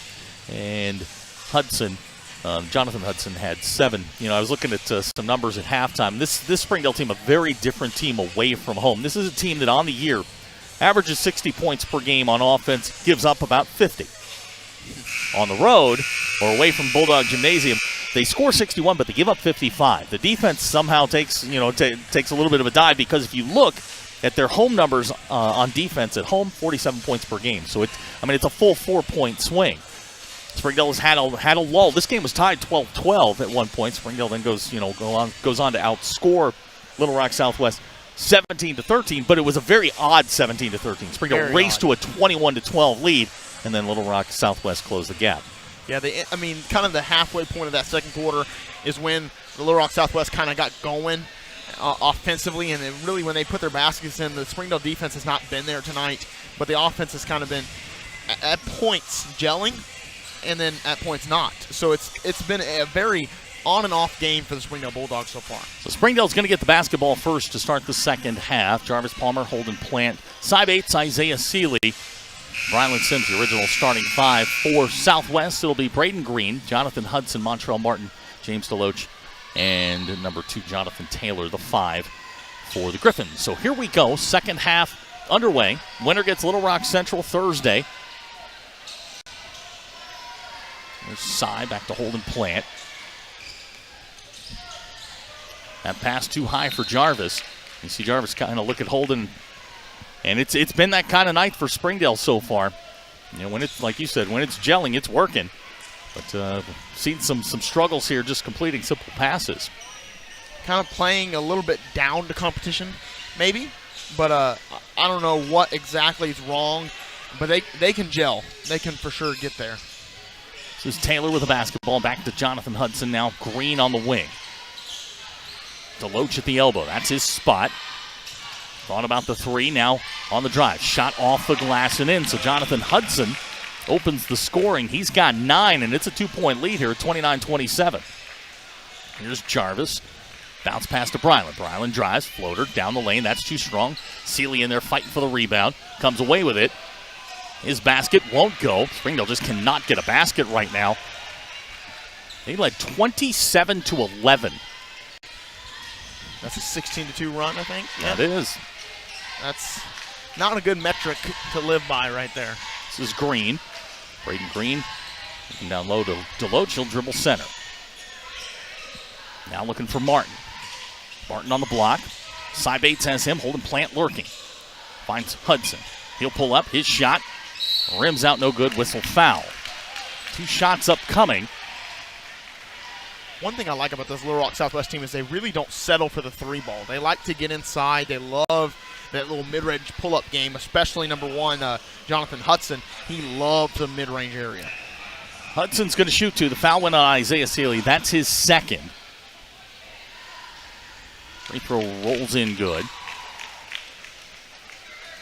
And Hudson, Jonathan Hudson had 7. You know, I was looking at some numbers at halftime. This Springdale team, a very different team away from home. This is a team that on the year averages 60 points per game on offense, gives up about 50. On the road or away from Bulldog Gymnasium, they score 61, but they give up 55. The defense somehow takes a little bit of a dive, because if you look at their home numbers on defense at home, 47 points per game. So it's a full 4-point swing. Springdale has had a lull. This game was tied 12-12 at one point. Springdale then goes on to outscore Little Rock Southwest 17-13, but it was a very odd 17-13. Springdale raced to a 21-12 lead, and then Little Rock Southwest closed the gap. Yeah, kind of the halfway point of that second quarter is when the Little Rock Southwest kind of got going offensively, and really when they put their baskets in, the Springdale defense has not been there tonight, but the offense has kind of been at points gelling. and then at points not. So it's been a very on and off game for the Springdale Bulldogs so far. So Springdale's going to get the basketball first to start the second half. Jarvis Palmer, Holden Plant, Cy Bates, Isaiah Seeley, Ryland Sims, the original starting five. For Southwest, it'll be Braden Green, Jonathan Hudson, Montrell Martin, James DeLoach, and number 2, Jonathan Taylor, the 5 for the Griffins. So here we go, second half underway. Winner gets Little Rock Central Thursday. There's Cy back to Holden Plant. That pass too high for Jarvis. You see Jarvis kind of look at Holden, and it's been that kind of night for Springdale so far. You know, when it's like you said, when it's gelling, it's working. But seen some struggles here, just completing simple passes. Kind of playing a little bit down to competition, maybe. But I don't know what exactly is wrong. But they can gel. They can for sure get there. This is Taylor with the basketball. Back to Jonathan Hudson now. Green on the wing. DeLoach at the elbow. That's his spot. Thought about the 3. Now on the drive. Shot off the glass and in. So Jonathan Hudson opens the scoring. He's got 9, and it's a 2-point lead here at 29-27. Here's Jarvis. Bounce pass to Bryland. Bryland drives. Floater down the lane. That's too strong. Seeley in there fighting for the rebound. Comes away with it. His basket won't go. Springdale just cannot get a basket right now. They led 27-11. That's a 16-2 run, I think. Yeah, it is. That's not a good metric to live by right there. This is Green. Braden Green looking down low to DeLoach. He'll dribble center. Now looking for Martin. Martin on the block. Cy Bates has him. Holden Plant lurking. Finds Hudson. He'll pull up. His shot. Rims out, no good. Whistle foul. 2 shots upcoming. One thing I like about this Little Rock Southwest team is they really don't settle for the 3 ball. They like to get inside. They love that little mid-range pull-up game, especially number 1, Jonathan Hudson. He loves the mid-range area. Hudson's going to shoot 2. The foul went on Isaiah Seeley. That's his second. Free throw rolls in good.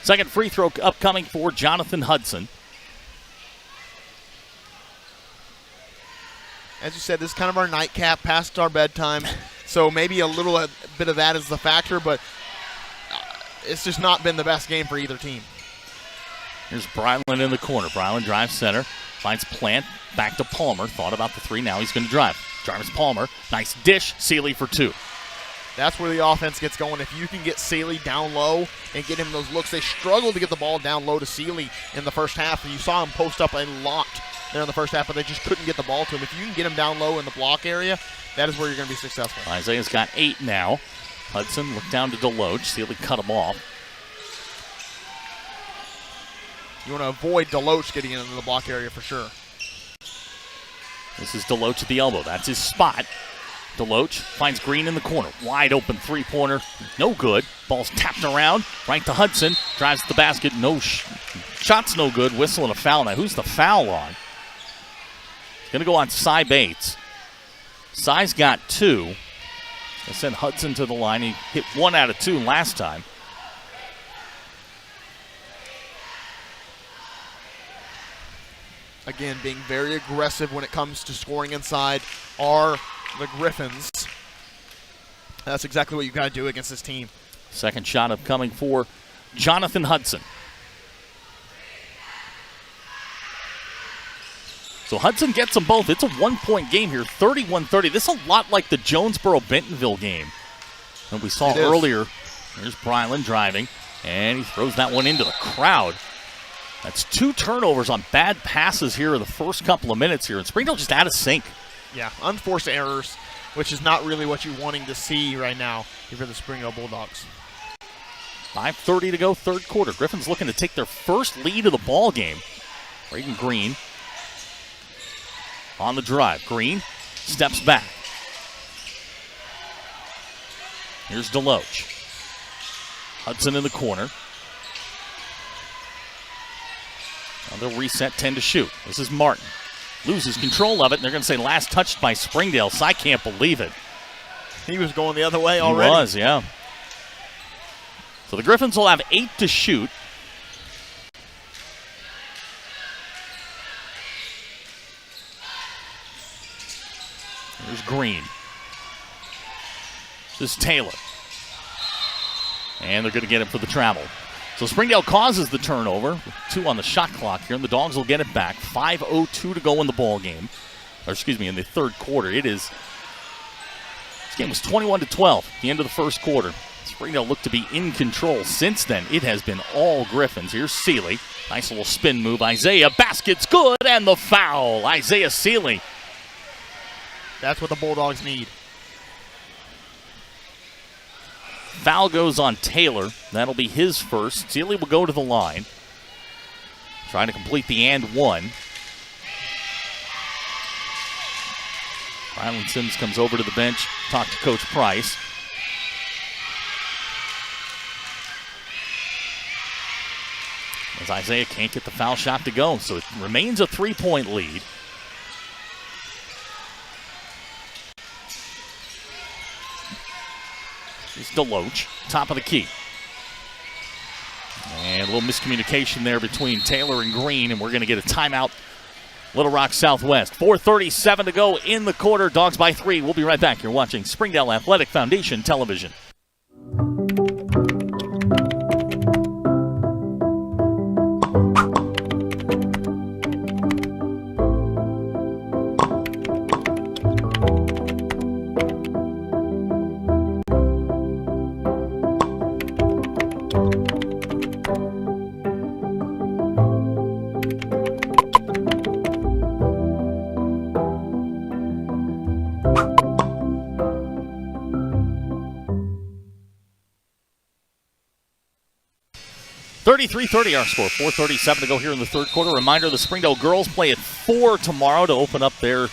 Second free throw upcoming for Jonathan Hudson. As you said, this is kind of our nightcap, past our bedtime. So maybe a little bit of that is the factor, but it's just not been the best game for either team. Here's Bryland in the corner. Bryland drives center, finds Plant, back to Palmer. Thought about the 3, now he's going to drive. Jarvis Palmer, nice dish, Seeley for 2. That's where the offense gets going. If you can get Seeley down low and get him those looks, they struggled to get the ball down low to Seeley in the first half, and you saw him post up a lot there in the first half, but they just couldn't get the ball to him. If you can get him down low in the block area, that is where you're going to be successful. Isaiah's got 8 now. Hudson looked down to DeLoach. Seeley cut him off. You want to avoid DeLoach getting into the block area for sure. This is DeLoach at the elbow. That's his spot. DeLoach finds Green in the corner. Wide open three-pointer. No good. Ball's tapped around. Right to Hudson. Drives to the basket. No shot's no good. Whistle and a foul. Now, who's the foul on? It's going to go on Cy Bates. Cy's got 2. They sent Hudson to the line. He hit 1 out of 2 last time. Again, being very aggressive when it comes to scoring inside are the Griffins. That's exactly what you got to do against this team. Second shot upcoming for Jonathan Hudson. So Hudson gets them both. It's a 1-point game here, 31-30. This is a lot like the Jonesboro-Bentonville game that we saw earlier. Here's Bryland driving, and he throws that one into the crowd. That's 2 turnovers on bad passes here in the first couple of minutes here, and Springdale just out of sync. Yeah, unforced errors, which is not really what you're wanting to see right now for the Springdale Bulldogs. 5:30 to go, third quarter. Griffins looking to take their first lead of the ball game. Braden Green on the drive. Green steps back. Here's DeLoach. Hudson in the corner. Now they'll reset 10 to shoot. This is Martin. Loses control of it, and they're going to say last touched by Springdale, so I can't believe it. He was going the other way already. He was, yeah. So the Griffins will have 8 to shoot. There's Green. This is Taylor. And they're going to get him for the travel. So Springdale causes the turnover. 2 on the shot clock here, and the Dogs will get it back. 5:02 to go in the ball game. Or excuse me, in the third quarter. This game was 21-12 at the end of the first quarter. Springdale looked to be in control. Since then, it has been all Griffins. Here's Seeley. Nice little spin move. Isaiah, basket's good, and the foul. Isaiah Seeley. That's what the Bulldogs need. Foul goes on Taylor. That'll be his first. Seeley will go to the line. Trying to complete the and one. Ryland Sims comes over to the bench. Talk to Coach Price. As Isaiah can't get the foul shot to go, so it remains a 3-point lead. It's Deloach, top of the key. And a little miscommunication there between Taylor and Green, and we're going to get a timeout. Little Rock Southwest. 4:37 to go in the quarter. Dogs by 3. We'll be right back. You're watching Springdale Athletic Foundation Television. .30 our score. 4:37 to go here in the third quarter. Reminder, the Springdale girls play at 4 tomorrow to open up their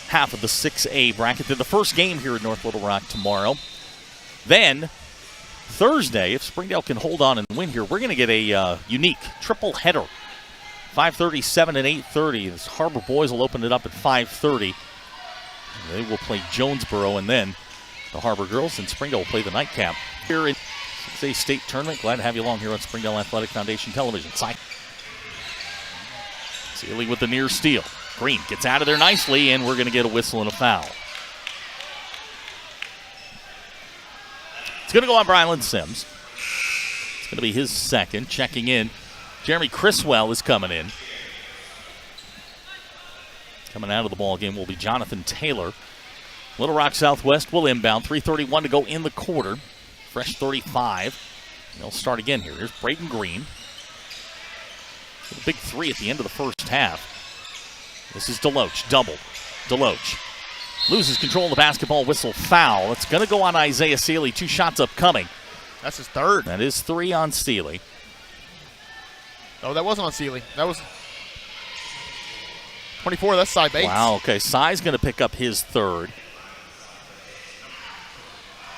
half of the 6A bracket. They're the first game here in North Little Rock tomorrow. Then, Thursday, if Springdale can hold on and win here, we're going to get a unique triple header. 5:30, 7, and 8:30. The Harbor boys will open it up at 5:30. They will play Jonesboro, and then the Harbor girls and Springdale will play the nightcap here in 6A State Tournament. Glad to have you along here on Springdale Athletic Foundation Television. Seeley with the near steal. Green gets out of there nicely, and we're going to get a whistle and a foul. It's going to go on Brylan Sims. It's going to be his second. Checking in, Jeremy Criswell is coming in. Coming out of the ball game will be Jonathan Taylor. Little Rock Southwest will inbound. 3:31 to go in the quarter. Fresh 35. And they'll start again here. Here's Braden Green. A big 3 at the end of the first half. This is Deloach. Double. Deloach loses control of the basketball. Whistle foul. It's going to go on Isaiah Seeley. 2 shots upcoming. That's his third. That is 3 on Seeley. Oh, that wasn't on Seeley. That was 24. That's Cy Bates. Wow, okay. Cy's going to pick up his third.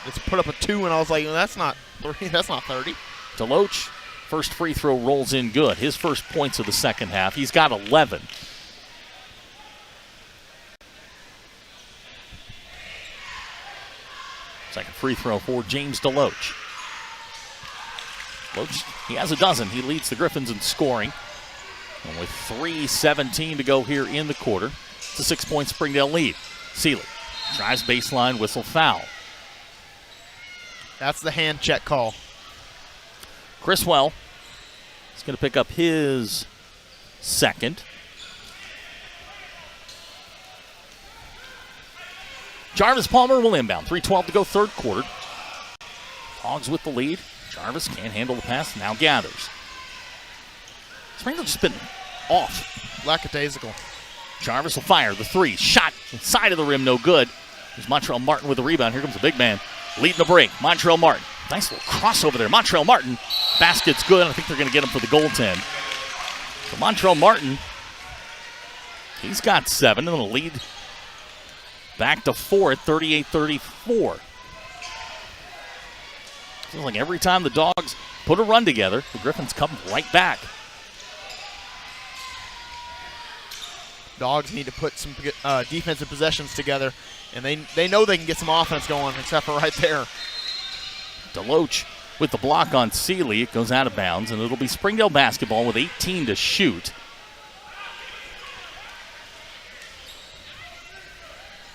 It's put up a 2, and I was like, well, that's not 3. That's not 30. Deloach, first free throw rolls in good. His first points of the second half. He's got 11. Second free throw for James Deloach. Deloach, he has a dozen. He leads the Griffins in scoring. And with 3:17 to go here in the quarter, it's a 6-point Springdale lead. Seeley drives baseline, whistle foul. That's the hand check call. Criswell is going to pick up his second. Jarvis Palmer will inbound. 3:12 to go, third quarter. Hogs with the lead. Jarvis can't handle the pass, now gathers. Springdale just been off. Lackadaisical. Jarvis will fire the 3. Shot inside of the rim, no good. There's Montrell Martin with the rebound. Here comes the big man leading the break. Montrell Martin. Nice little crossover there. Montrell Martin. Basket's good. I think they're going to get him for the goaltend. So Montrell Martin, he's got 7 and the lead back to 4 at 38-34. Feels like every time the Dogs put a run together, the Griffins come right back. Dogs need to put some defensive possessions together, and they know they can get some offense going, except for right there. Deloach with the block on Seeley. It goes out of bounds, and it'll be Springdale basketball with 18 to shoot.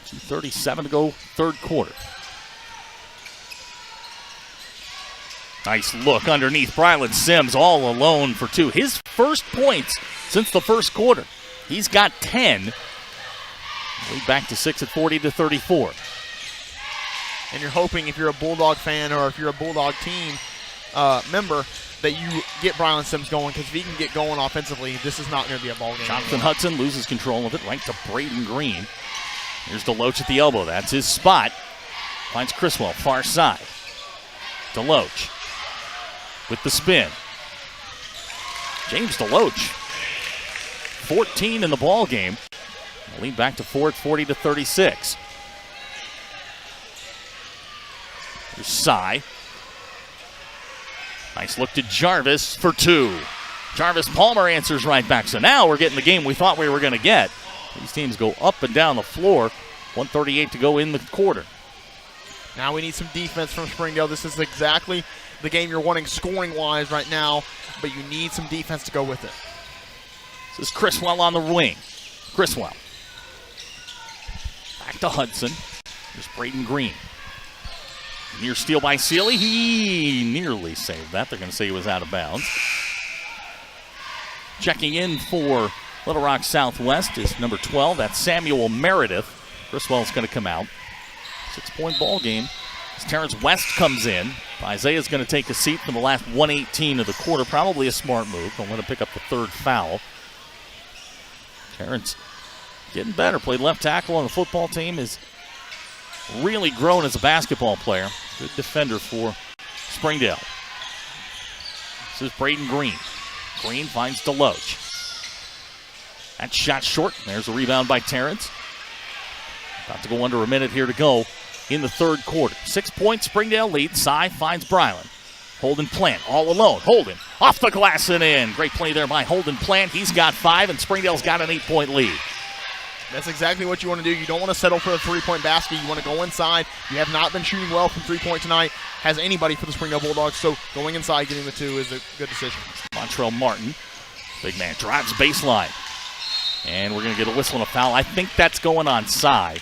2:37 to go, third quarter. Nice look underneath. Brylan Sims all alone for 2. His first points since the first quarter. He's got 10. Lead back to 6 at 40-34. And you're hoping, if you're a Bulldog fan or if you're a Bulldog team member, that you get Brylan Sims going, because if he can get going offensively, this is not going to be a ball game. Jonathan Hudson loses control of it, right to Braden Green. Here's DeLoach at the elbow. That's his spot. Finds Criswell, far side. DeLoach with the spin. James DeLoach, 14 in the ball game. Lead back to 4 at 40-36. Here's Sy. Nice look to Jarvis for 2. Jarvis Palmer answers right back. So now we're getting the game we thought we were going to get. These teams go up and down the floor. 1:38 to go in the quarter. Now we need some defense from Springdale. This is exactly the game you're wanting scoring-wise right now, but you need some defense to go with it. This is Criswell on the wing. Criswell. Back to Hudson. There's Braden Green. Near steal by Sealy. He nearly saved that. They're going to say he was out of bounds. Checking in for Little Rock Southwest is number 12. That's Samuel Meredith. Criswell's going to come out. 6-point ball game. As Terrence West comes in, Isaiah's going to take a seat for the last 1:18 of the quarter. Probably a smart move. Don't let him pick up the third foul. Terrence getting better. Played left tackle on the football team. Is really grown as a basketball player. Good defender for Springdale. This is Braden Green. Green finds DeLoach. That shot short. There's a rebound by Terrence. About to go under a minute here to go in the third quarter. 6-point Springdale lead. Sy finds Brylan. Holden Plant all alone. Holden off the glass and in. Great play there by Holden Plant. He's got 5, and Springdale's got an 8-point lead. That's exactly what you want to do. You don't want to settle for a three-point basket. You want to go inside. You have not been shooting well from three-point tonight, has anybody for the Springdale Bulldogs, so going inside, getting the 2 is a good decision. Montrell Martin, big man, drives baseline. And we're going to get a whistle and a foul. I think that's going on Sy.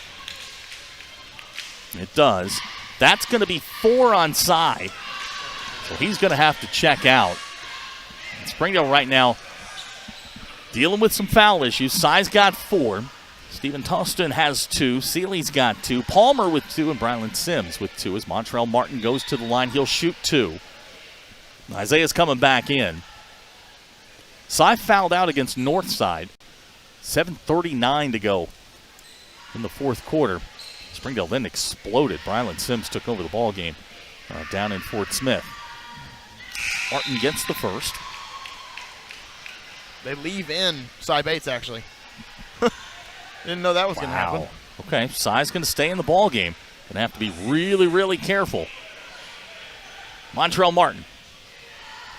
It does. That's going to be 4 on Sy. So he's going to have to check out. And Springdale right now dealing with some foul issues. Sy's got 4. Stephen Toston has 2. Sealy's got 2. Palmer with 2. And Brylan Sims with 2 as Montrell Martin goes to the line. He'll shoot 2. Isaiah's coming back in. Sy fouled out against Northside. 7:39 to go in the fourth quarter. Springdale then exploded. Brylan Sims took over the ball game down in Fort Smith. Martin gets the first. They leave in Sy Bates, actually. Didn't know that was going to happen. Okay, Sy's going to stay in the ball game. Going to have to be really, really careful. Montrell Martin,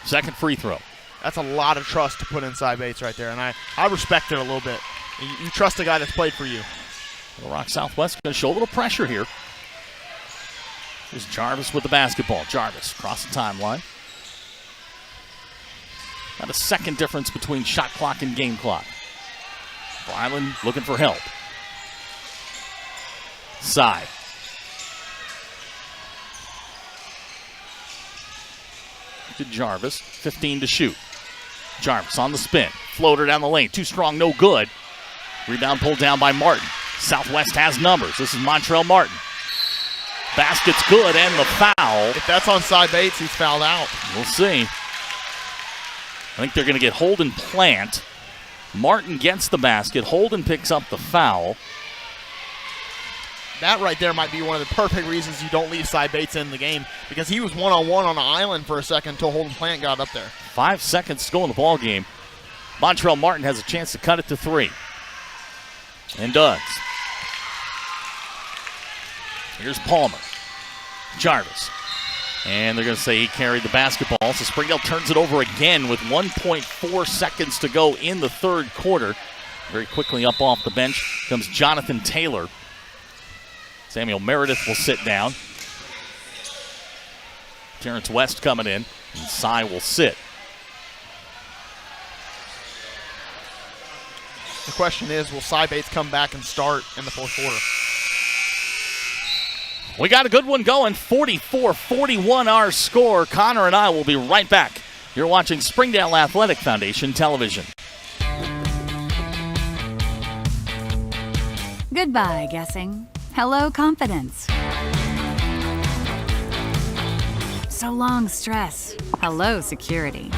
second free throw. That's a lot of trust to put in Sy Bates right there, and I respect it a little bit. You trust a guy that's played for you. Little Rock Southwest going to show a little pressure here. Here's Jarvis with the basketball. Jarvis across the timeline. About a second difference between shot clock and game clock. Brylan looking for help. Sy. To Jarvis, 15 to shoot. Jarvis on the spin. Floater down the lane. Too strong, no good. Rebound pulled down by Martin. Southwest has numbers. This is Montrell Martin. Basket's good and the foul. If that's on Sy Bates, he's fouled out. We'll see. I think they're going to get Holden Plant. Martin gets the basket. Holden picks up the foul. That right there might be one of the perfect reasons you don't leave Sy Bates in the game, because he was one-on-one on an island for a second until Holden Plant got up there. 5 seconds to go in the ball game. Montrell Martin has a chance to cut it to 3. And does. Here's Palmer. Jarvis. And they're going to say he carried the basketball. So Springdale turns it over again with 1.4 seconds to go in the third quarter. Very quickly up off the bench comes Jonathan Taylor. Samuel Meredith will sit down. Terrence West coming in. And Sy will sit. The question is, will Sy Bates come back and start in the fourth quarter? We got a good one going, 44-41 our score. Connor and I will be right back. You're watching Springdale Athletic Foundation Television. Goodbye, guessing. Hello, confidence. So long, stress. Hello, security.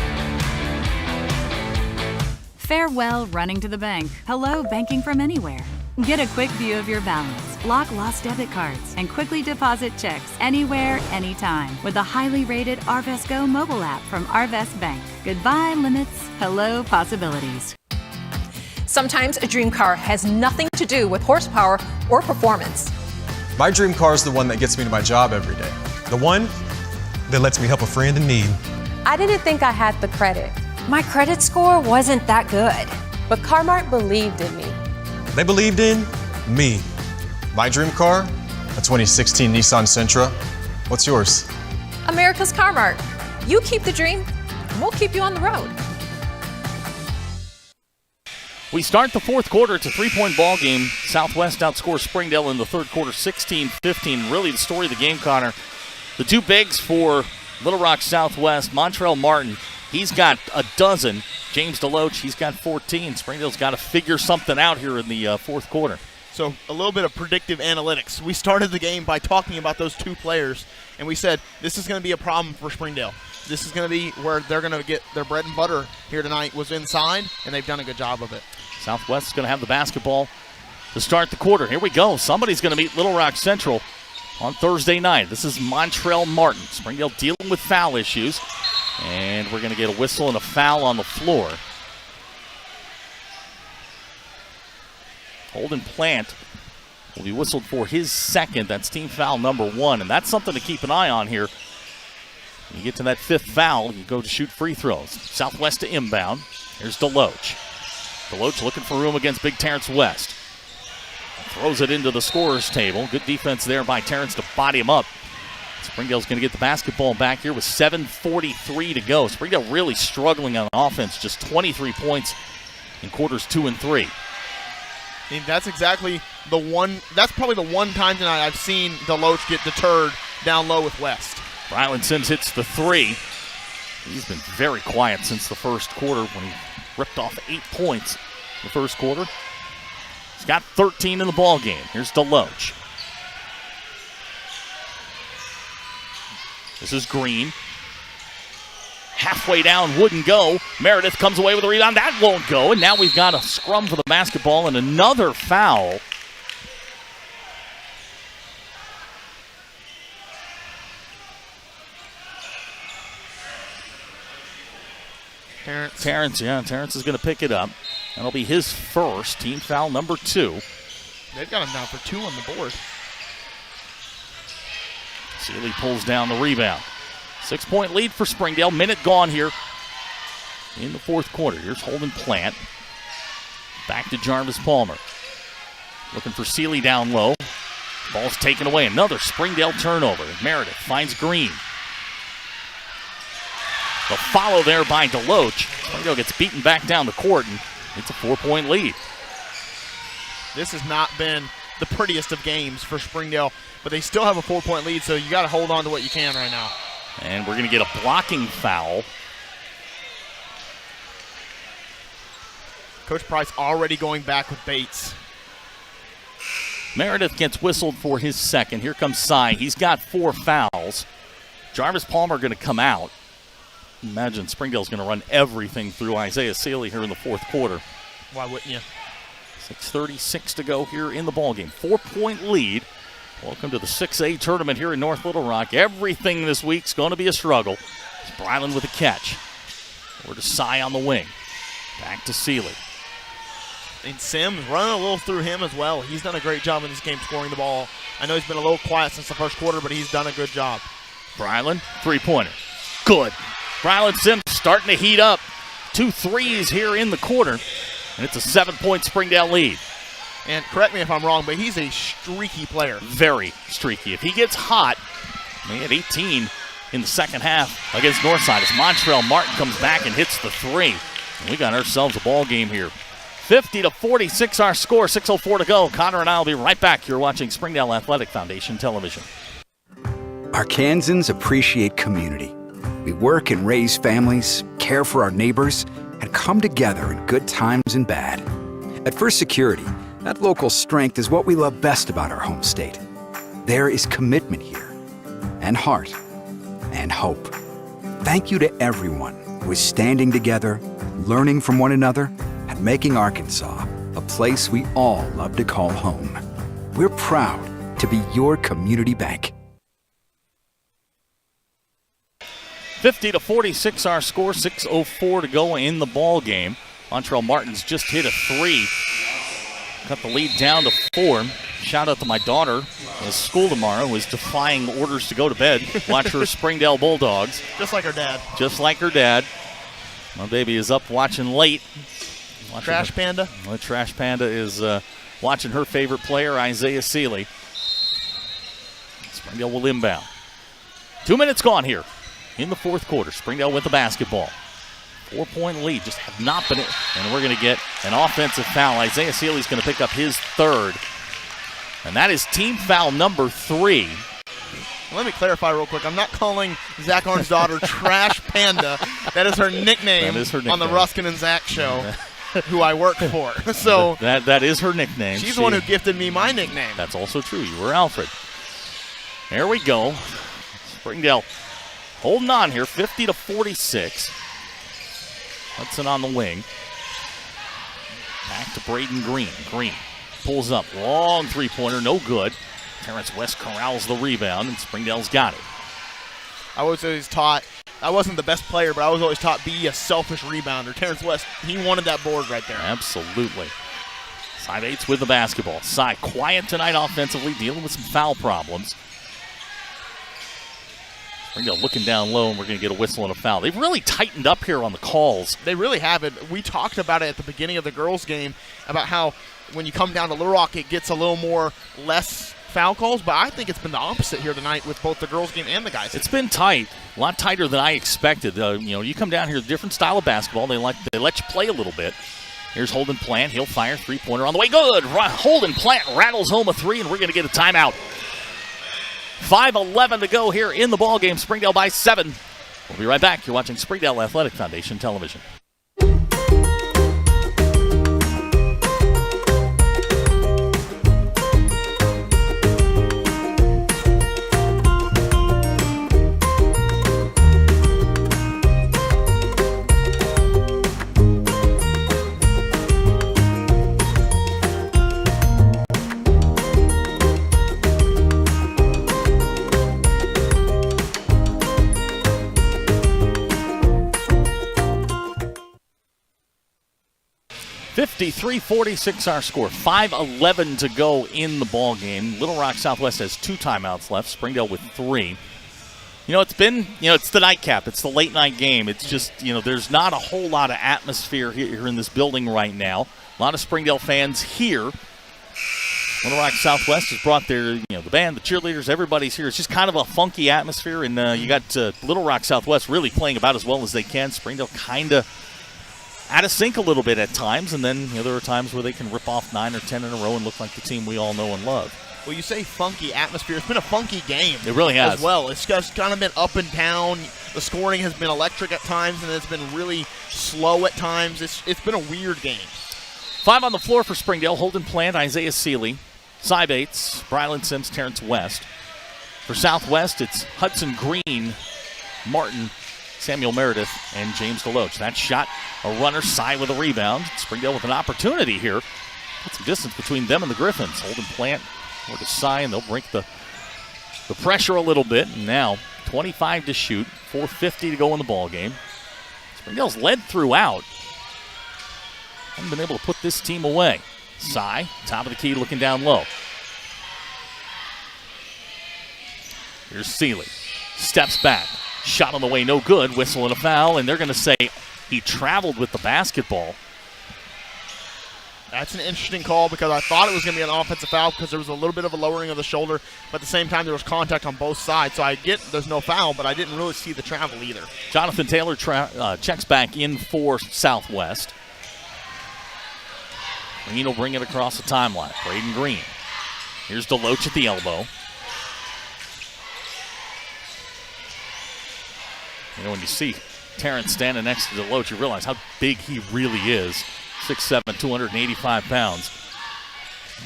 Farewell, running to the bank. Hello, banking from anywhere. Get a quick view of your balance, lock lost debit cards, and quickly deposit checks anywhere, anytime with the highly rated Arvest Go mobile app from Arvest Bank. Goodbye, limits. Hello, possibilities. Sometimes a dream car has nothing to do with horsepower or performance. My dream car is the one that gets me to my job every day. The one that lets me help a friend in need. I didn't think I had the credit. My credit score wasn't that good. But Car-Mart believed in me. They believed in me. My dream car, a 2016 Nissan Sentra. What's yours? America's Car-Mart. You keep the dream, and we'll keep you on the road. We start the fourth quarter. It's a three-point ball game. Southwest outscores Springdale in the third quarter 16-15. Really the story of the game, Connor. The two bigs for Little Rock Southwest, Montrell Martin, he's got a dozen. James DeLoach, he's got 14. Springdale's got to figure something out here in the fourth quarter. So a little bit of predictive analytics. We started the game by talking about those two players, and we said this is going to be a problem for Springdale. This is going to be where they're going to get their bread and butter here tonight was inside, and they've done a good job of it. Southwest is going to have the basketball to start the quarter. Here we go. Somebody's going to meet Little Rock Central on Thursday night. This is Montrell Martin. Springdale dealing with foul issues. And we're going to get a whistle and a foul on the floor. Holden Plant will be whistled for his second. That's team foul number 1. And that's something to keep an eye on here. When you get to that fifth foul, you go to shoot free throws. Southwest to inbound. Here's DeLoach. DeLoach looking for room against Big Terrence West. Throws it into the scorer's table. Good defense there by Terrence to body him up. Springdale's going to get the basketball back here with 7:43 to go. Springdale really struggling on offense, just 23 points in quarters 2 and 3. I mean, that's exactly the one. That's probably the one time tonight I've seen DeLoach get deterred down low with West. Ryland Sims hits the 3. He's been very quiet since the first quarter when he ripped off 8 points in the first quarter. He's got 13 in the ball game. Here's DeLoach. This is Green. Halfway down, wouldn't go. Meredith comes away with a rebound. That won't go. And now we've got a scrum for the basketball and another foul. Terrence is going to pick it up. That'll be his first, team foul number 2. They've got him down for 2 on the board. Seeley pulls down the rebound. 6-point lead for Springdale. Minute gone here in the fourth quarter. Here's Holden Plant. Back to Jarvis Palmer. Looking for Seeley down low. Ball's taken away. Another Springdale turnover. Meredith finds Green. The follow there by DeLoach. Springdale gets beaten back down the court, and it's a 4-point lead. This has not been the prettiest of games for Springdale, but they still have a 4-point lead, so you got to hold on to what you can right now. And we're going to get a blocking foul. Coach Price already going back with Bates. Meredith gets whistled for his second. Here comes Sy. He's got 4 fouls. Jarvis Palmer going to come out. Imagine Springdale's going to run everything through Isaiah Seeley here in the fourth quarter. Why wouldn't you? 6:36 to go here in the ballgame. 4-point lead. Welcome to the 6A tournament here in North Little Rock. Everything this week's going to be a struggle. It's Bryland with a catch. Over to Sy on the wing. Back to Seeley. And Sims running a little through him as well. He's done a great job in this game scoring the ball. I know he's been a little quiet since the first quarter, but he's done a good job. Bryland, 3-pointer. Good. Bryland Sims starting to heat up. 2 threes here in the quarter. And it's a 7-point Springdale lead. And correct me if I'm wrong, but he's a streaky player. Very streaky. If he gets hot, he had 18 in the second half against Northside as Montrell Martin comes back and hits the 3. And we got ourselves a ball game here. 50-46 our score, 6:04 to go. Connor and I will be right back. You're watching Springdale Athletic Foundation Television. Arkansans appreciate community. We work and raise families, care for our neighbors, and come together in good times and bad. At First Security, that local strength is what we love best about our home state. There is commitment here, and heart, and hope. Thank you to everyone who is standing together, learning from one another, and making Arkansas a place we all love to call home. We're proud to be your community bank. 50-46 our score, 6:04 to go in the ball game. Montrell Martins just hit a 3. Cut the lead down to 4. Shout out to my daughter. Has school tomorrow, is defying orders to go to bed. Watch her Springdale Bulldogs. Just like her dad. Just like her dad. My baby is up watching late. Trash Panda. The Trash Panda is watching her favorite player, Isaiah Seeley. Springdale will inbound. 2 minutes gone here in the fourth quarter. Springdale with the basketball. 4-point lead, just have not been it. And we're going to get an offensive foul. Isaiah Seeley's going to pick up his third. And that is team foul number 3. Let me clarify real quick. I'm not calling Zach Arn's daughter Trash Panda. That is her nickname, That is her nickname. on the Ruskin and Zach show, who I work for. So that is her nickname. She's the one who gifted me my nickname. That's also true. You were Alfred. There we go. Springdale holding on here, 50-46. Hudson on the wing. Back to Braden Green. Green pulls up. Long three-pointer, no good. Terrence West corrals the rebound, and Springdale's got it. I was always taught, I wasn't the best player, but I was always taught be a selfish rebounder. Terrence West, he wanted that board right there. Absolutely. Cy Bates with the basketball. Cy quiet tonight offensively, dealing with some foul problems. Springdale looking down low, and we're going to get a whistle and a foul. They've really tightened up here on the calls. They really have it. We talked about it at the beginning of the girls' game, about how when you come down to Little Rock, it gets a little more less foul calls, but I think it's been the opposite here tonight with both the girls' game and the guys' game. It's been tight, a lot tighter than I expected. You come down here, different style of basketball. They let you play a little bit. Here's Holden Plant. He'll fire three-pointer on the way. Good. Holden Plant rattles home a 3, and we're going to get a timeout. 5:11 to go here in the ball game. Springdale by 7. We'll be right back. You're watching Springdale Athletic Foundation Television. (53-46) our score. 5:11 to go in the ball game. Little Rock Southwest has 2 timeouts left. Springdale with 3. It's been, it's the nightcap. It's the late night game. It's just, there's not a whole lot of atmosphere here in this building right now. A lot of Springdale fans here. Little Rock Southwest has brought their, the band, the cheerleaders, everybody's here. It's just kind of a funky atmosphere, and you got Little Rock Southwest really playing about as well as they can. Springdale kind of out of sync a little bit at times, and then there are times where they can rip off 9 or 10 in a row and look like the team we all know and love. Well, you say funky atmosphere. It's been a funky game. It really has. As well. It's just kind of been up and down. The scoring has been electric at times, and it's been really slow at times. It's been a weird game. 5 on the floor for Springdale. Holden Plant, Isaiah Seeley, Cy Bates, Brylan Sims, Terrence West. For Southwest, it's Hudson Green, Martin, Samuel Meredith, and James DeLoach. That shot, a runner, Cy with a rebound. Springdale with an opportunity here. Put some distance between them and the Griffins. Holden Plant over to Cy, and they'll break the pressure a little bit. And now 25 to shoot, 4:50 to go in the ball game. Springdale's led throughout. Haven't been able to put this team away. Cy, top of the key, looking down low. Here's Seeley. Steps back. Shot on the way, no good. Whistle and a foul, and they're going to say he traveled with the basketball. That's an interesting call because I thought it was going to be an offensive foul because there was a little bit of a lowering of the shoulder, but at the same time there was contact on both sides. So I get there's no foul, but I didn't really see the travel either. Jonathan Taylor checks back in for Southwest. Green will bring it across the timeline. Braden Green. Here's DeLoach at the elbow. You know, when you see Terrence standing next to DeLoach, you realize how big he really is. 6'7", 285 pounds.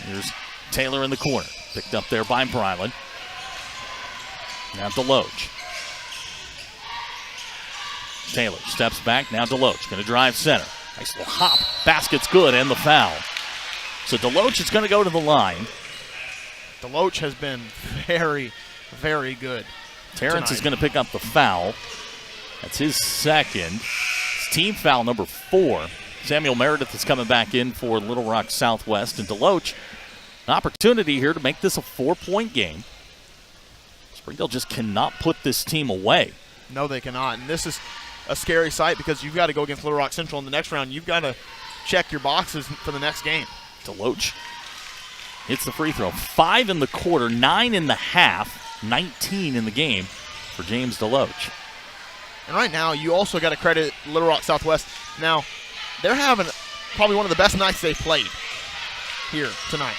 Here's Taylor in the corner. Picked up there by Bryland. Now DeLoach. Taylor steps back. Now DeLoach going to drive center. Nice little hop. Basket's good, and the foul. So DeLoach is going to go to the line. DeLoach has been very, very good. Terrence is going to pick up the foul. That's his second. It's team foul number 4. Samuel Meredith is coming back in for Little Rock Southwest. And DeLoach, an opportunity here to make this a 4-point game. Springdale just cannot put this team away. No, they cannot. And this is a scary sight because you've got to go against Little Rock Central in the next round. You've got to check your boxes for the next game. DeLoach hits the free throw. 5 in the quarter, 9 in the half, 19 in the game for James DeLoach. And right now, you also got to credit Little Rock Southwest. Now, they're having probably one of the best nights they've played here tonight.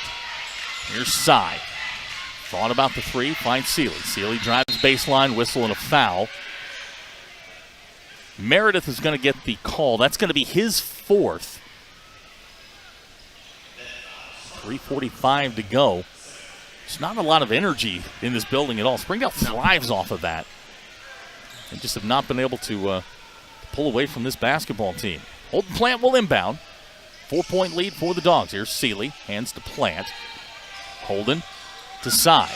Here's Sy. Thought about the three, finds Seeley. Seeley drives baseline, whistle, and a foul. Meredith is going to get the call. That's going to be his 4th. 3:45 to go. There's not a lot of energy in this building at all. Springdale thrives off of that. They just have not been able to pull away from this basketball team. Holden Plant will inbound. 4-point lead for the Dogs. Here's Seeley. Hands to Plant. Holden to Sy.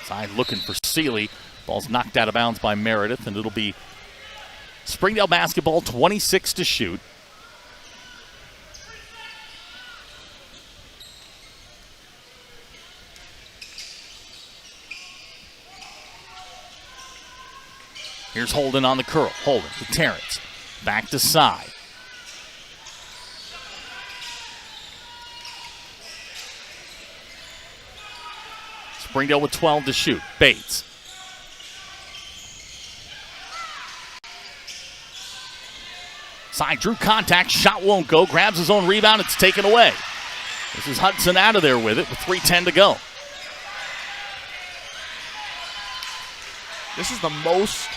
Sy looking for Seeley. Ball's knocked out of bounds by Meredith, and it'll be Springdale basketball, 26 to shoot. Here's Holden on the curl. Holden to Terrence. Back to Sy. Springdale with 12 to shoot. Bates. Sy drew contact. Shot won't go. Grabs his own rebound. It's taken away. This is Hudson out of there with it with 3:10 to go. This is the most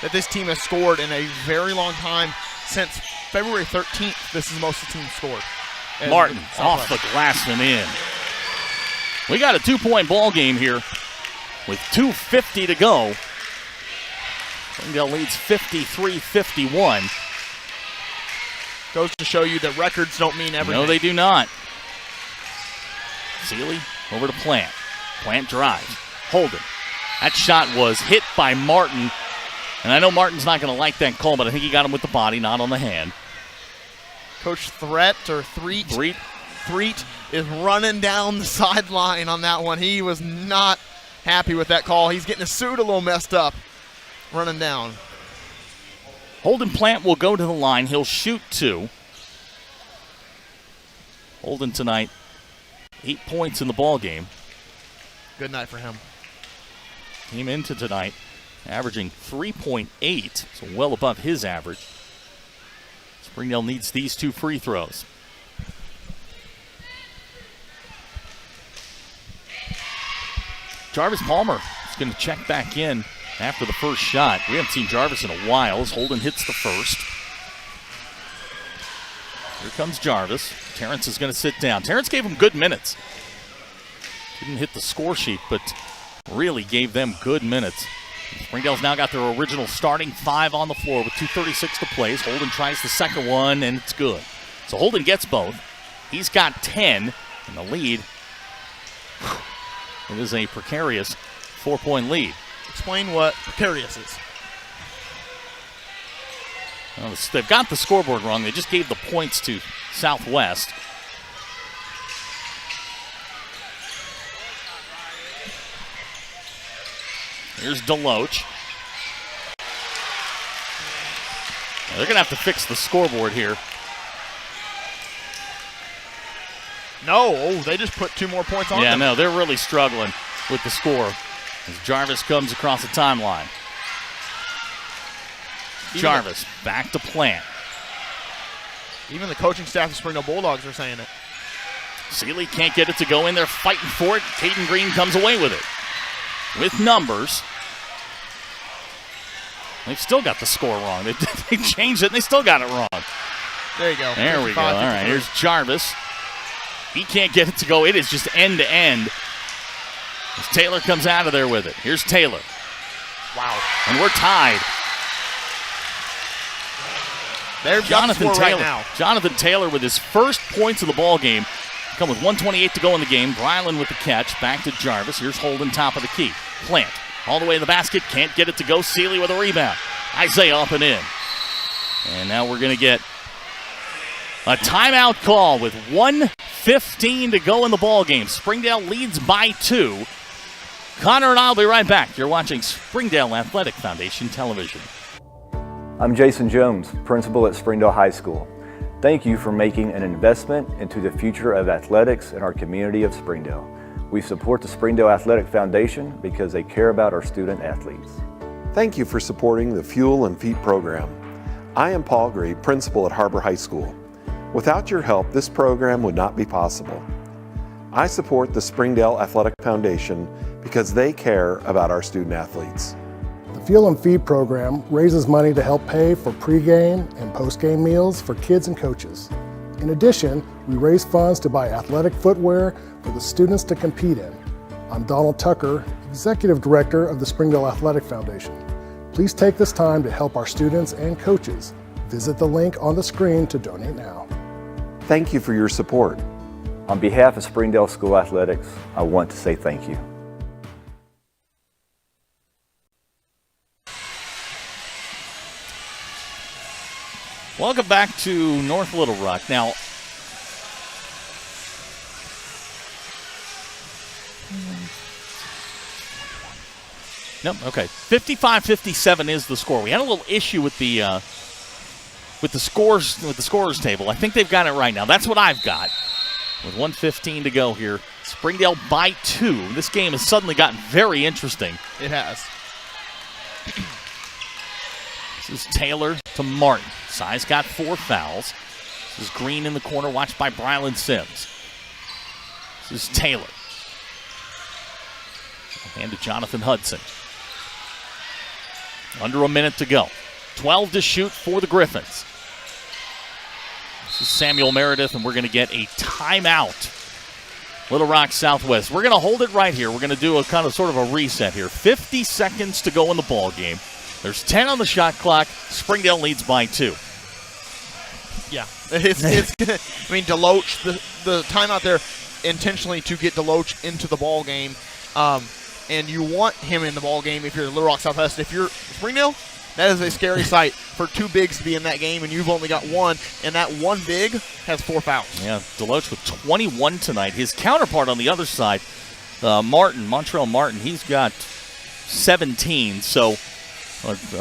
that this team has scored in a very long time. Since February 13th, this is the most the team scored. And Martin off the glass and in. We got a 2-point ball game here with 2:50 to go. Springdale leads 53-51. Goes to show you that records don't mean everything. No, they do not. Seeley over to Plant. Plant drives. Holden. That shot was hit by Martin. And I know Martin's not going to like that call, but I think he got him with the body, not on the hand. Coach Threet is running down the sideline on that one. He was not happy with that call. He's getting his suit a little messed up, running down. Holden Plant will go to the line. He'll shoot 2. Holden tonight, 8 points in the ball game. Good night for him. Came into tonight averaging 3.8, so well above his average. Springdale needs these 2 free throws. Jarvis Palmer is going to check back in after the first shot. We haven't seen Jarvis in a while as Holden hits the first. Here comes Jarvis. Terrence is going to sit down. Terrence gave him good minutes. Didn't hit the score sheet, but really gave them good minutes. Springdale's now got their original starting 5 on the floor with 2:36 to play. Holden tries the second one, and it's good. So Holden gets both. He's got 10 in the lead. It is a precarious 4-point lead. Explain what precarious is. Well, they've got the scoreboard wrong. They just gave the points to Southwest. Here's DeLoach. Now they're going to have to fix the scoreboard here. No, they just put 2 more points on them. Yeah, no, they're really struggling with the score as Jarvis comes across the timeline. Jarvis back to Plant. Even the coaching staff of Springdale Bulldogs are saying it. Seeley can't get it to go in. They're fighting for it. Caden Green comes away with it. With numbers. They've still got the score wrong. They changed it, and they still got it wrong. There you go. There we go. All right, here's Jarvis. He can't get it to go. It is just end-to-end. As Taylor comes out of there with it. Here's Taylor. Wow. And we're tied. There's Jonathan Taylor. Right now. Jonathan Taylor with his first points of the ball game. Come with 1:28 to go in the game. Brylan with the catch. Back to Jarvis. Here's Holden, top of the key. Plant. All the way to the basket. Can't get it to go. Seeley with a rebound. Isaiah up and in. And now we're going to get a timeout call with 1:15 to go in the ball game. Springdale leads by 2. Connor and I will be right back. You're watching Springdale Athletic Foundation Television. I'm Jason Jones, principal at Springdale High School. Thank you for making an investment into the future of athletics in our community of Springdale. We support the Springdale Athletic Foundation because they care about our student athletes. Thank you for supporting the Fuel and Feet program. I am Paul Gree, principal at Harbor High School. Without your help, this program would not be possible. I support the Springdale Athletic Foundation because they care about our student athletes. The Fuel and Feed program raises money to help pay for pregame and postgame meals for kids and coaches. In addition, we raise funds to buy athletic footwear for the students to compete in. I'm Donald Tucker, Executive Director of the Springdale Athletic Foundation. Please take this time to help our students and coaches. Visit the link on the screen to donate now. Thank you for your support. On behalf of Springdale School Athletics, I want to say thank you. Welcome back to North Little Rock. Now, okay. 55-57 is the score. We had a little issue with the scorers table. I think they've got it right now. That's what I've got. With 1:15 to go here, Springdale by 2. This game has suddenly gotten very interesting. It has. This is Taylor to Martin. Size got 4 fouls. This is Green in the corner, watched by Brylan Sims. This is Taylor. Hand to Jonathan Hudson. Under a minute to go. 12 to shoot for the Griffins. This is Samuel Meredith, and we're going to get a timeout. Little Rock Southwest. We're going to hold it right here. We're going to do a kind of sort of a reset here. 50 seconds to go in the ball game. There's 10 on the shot clock. Springdale leads by 2. Yeah, it's I mean, Deloach, the timeout there intentionally to get Deloach into the ball game, and you want him in the ball game if you're Little Rock Southwest. If you're Springdale, that is a scary sight for 2 bigs to be in that game, and you've only got 1, and that 1 big has 4 fouls. Yeah, Deloach with 21 tonight. His counterpart on the other side, Montrell Martin, he's got 17, so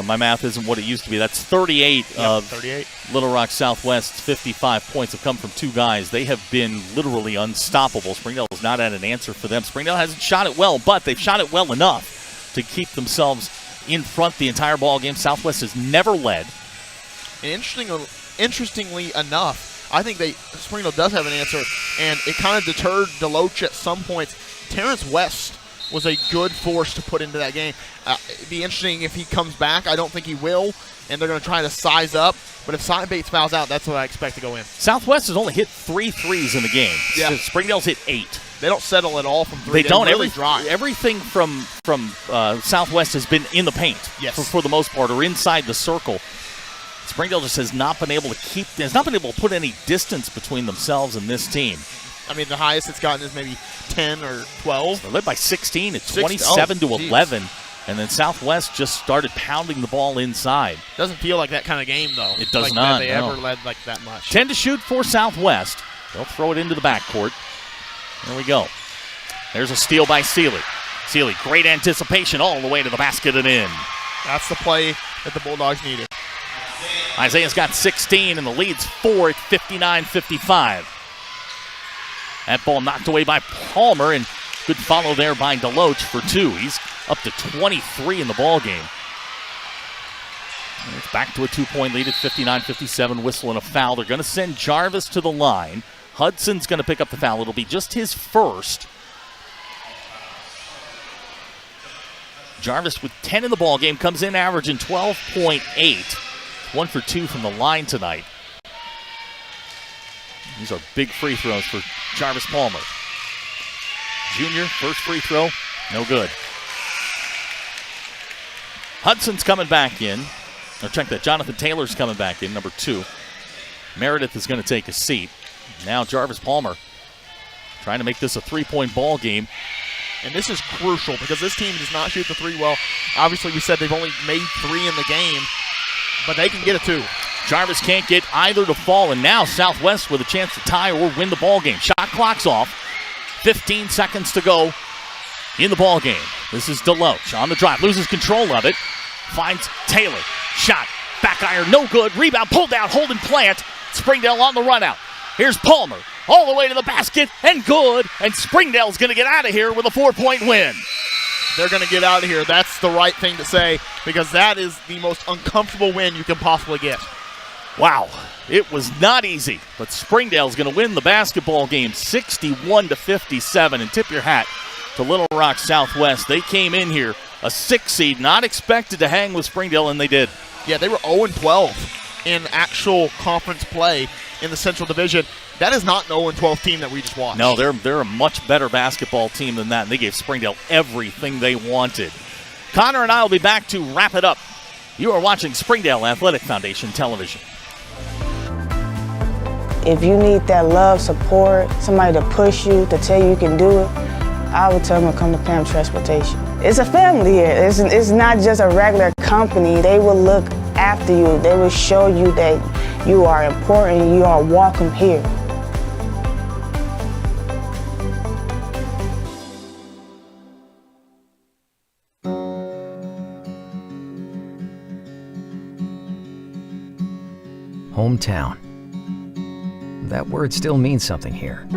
my math isn't what it used to be. That's 38 of 38. Little Rock Southwest's 55 points have come from 2 guys. They have been literally unstoppable. Springdale has not had an answer for them. Springdale hasn't shot it well, but they've shot it well enough to keep themselves in front the entire ball game. Southwest has never led. And interestingly enough, I think Springdale does have an answer, and it kind of deterred Deloach at some points. Terrence West was a good force to put into that game. It'd be interesting if he comes back. I don't think he will, and they're going to try to size up. But if Simon Bates fouls out, that's what I expect to go in. Southwest has only hit 3 threes in the game. Yeah. Springdale's hit 8. They don't settle at all from 3. They don't. Really drive. Everything from Southwest has been in the paint. Yes. For the most part, or inside the circle. Springdale just has not been able to put any distance between themselves and this team. I mean, the highest it's gotten is maybe 10 or 12. They're led by 16 at 27 to 11. And then Southwest just started pounding the ball inside. Doesn't feel like that kind of game, though. It does like not. They ever led like that much. 10 to shoot for Southwest. They'll throw it into the backcourt. There we go. There's a steal by Seeley. Seeley, great anticipation all the way to the basket and in. That's the play that the Bulldogs needed. Isaiah's got 16, and the lead's 4 at 59-55. That ball knocked away by Palmer, and good follow there by Deloach for 2. He's up to 23 in the ball game. It's back to a 2-point lead at 59-57. Whistle and a foul. They're going to send Jarvis to the line. Hudson's going to pick up the foul. It'll be just his first. Jarvis with 10 in the ball game comes in averaging 12.8. 1 for 2 from the line tonight. These are big free throws for Jarvis Palmer. Junior, first free throw, no good. Hudson's coming back in. Or check that, Jonathan Taylor's coming back in, number 2. Meredith is going to take a seat. Now Jarvis Palmer trying to make this a 3-point ball game. And this is crucial because this team does not shoot the 3 well. Obviously, we said they've only made 3 in the game, but they can get a 2. Jarvis can't get either to fall, and now Southwest with a chance to tie or win the ball game. Shot clock's off. 15 seconds to go in the ball game. This is Deloach on the drive, loses control of it, finds Taylor. Shot, back iron, no good. Rebound, pulled down, Holden Plant. Springdale on the run out. Here's Palmer, all the way to the basket, and good. And Springdale's going to get out of here with a 4-point win. They're going to get out of here. That's the right thing to say because that is the most uncomfortable win you can possibly get. Wow, it was not easy, but Springdale's going to win the basketball game 61-57. And tip your hat to Little Rock Southwest. They came in here a 6 seed, not expected to hang with Springdale, and they did. Yeah, they were 0-12 in actual conference play in the Central Division. That is not an 0-12 team that we just watched. No, they're a much better basketball team than that, and they gave Springdale everything they wanted. Connor and I will be back to wrap it up. You are watching Springdale Athletic Foundation Television. If you need that love, support, somebody to push you, to tell you can do it, I would tell them to come to PAM Transportation. It's a family here. It's not just a regular company. They will look after you. They will show you that you are important, you are welcome here. Hometown. That word still means something here.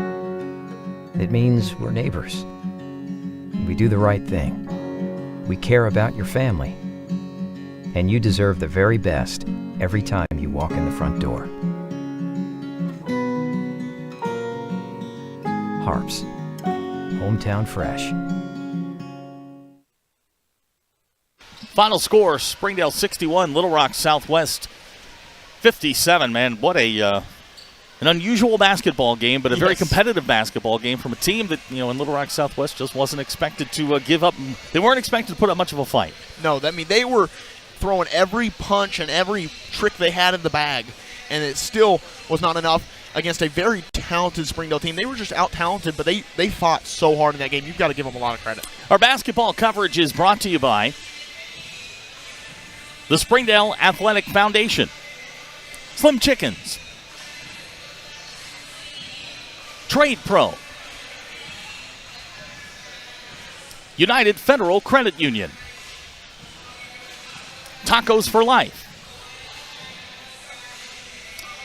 It means we're neighbors. We do the right thing. We care about your family. And you deserve the very best every time you walk in the front door. Harps. Hometown fresh. Final score, Springdale 61, Little Rock Southwest 57. Man, what an unusual basketball game, but a very competitive basketball game from a team that, in Little Rock Southwest just wasn't expected to give up. They weren't expected to put up much of a fight. No, they were throwing every punch and every trick they had in the bag, and it still was not enough against a very talented Springdale team. They were just out-talented, but they fought so hard in that game. You've got to give them a lot of credit. Our basketball coverage is brought to you by the Springdale Athletic Foundation, Slim Chickens, Trade Pro, United Federal Credit Union, Tacos for Life,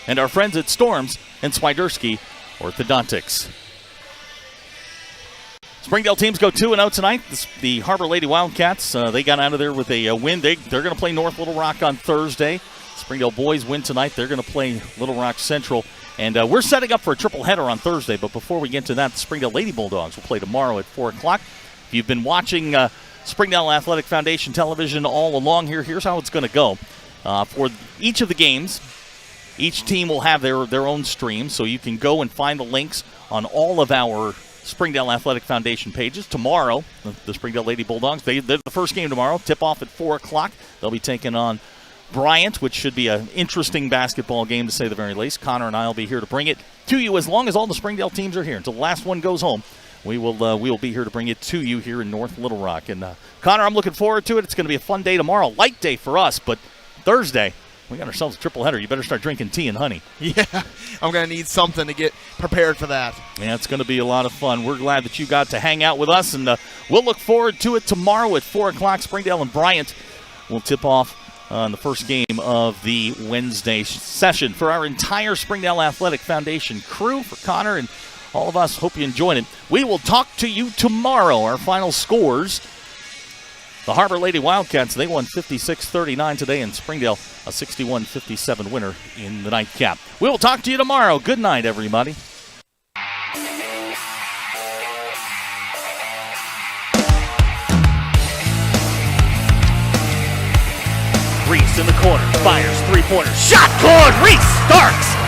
and our friends at Storms and Swiderski Orthodontics. Springdale teams go 2-0 tonight. The Harbor Lady Wildcats, they got out of there with a win. They're going to play North Little Rock on Thursday. Springdale boys win tonight. They're going to play Little Rock Central. And we're setting up for a triple header on Thursday. But before we get to that, the Springdale Lady Bulldogs will play tomorrow at 4 o'clock. If you've been watching Springdale Athletic Foundation television all along here, here's how it's going to go. For each of the games, each team will have their own stream. So you can go and find the links on all of our Springdale Athletic Foundation pages. Tomorrow, the Springdale Lady Bulldogs, they're the first game tomorrow. Tip-off at 4 o'clock. They'll be taking on Bryant, which should be an interesting basketball game to say the very least. Connor and I will be here to bring it to you as long as all the Springdale teams are here. Until the last one goes home, we will be here to bring it to you here in North Little Rock. And Connor, I'm looking forward to it. It's going to be a fun day tomorrow. Light day for us, but Thursday, we got ourselves a triple header. You better start drinking tea and honey. Yeah, I'm going to need something to get prepared for that. Yeah, it's going to be a lot of fun. We're glad that you got to hang out with us, and we'll look forward to it tomorrow at 4 o'clock. Springdale and Bryant will tip off on the first game of the Wednesday session. For our entire Springdale Athletic Foundation crew, for Connor and all of us, hope you enjoyed it. We will talk to you tomorrow. Our final scores: The Harbor Lady Wildcats, they won 56-39 today in Springdale, a 61-57 winner in the nightcap. We will talk to you tomorrow. Good night, everybody. Reese in the corner, fires, three-pointer, shot good, Reese Starks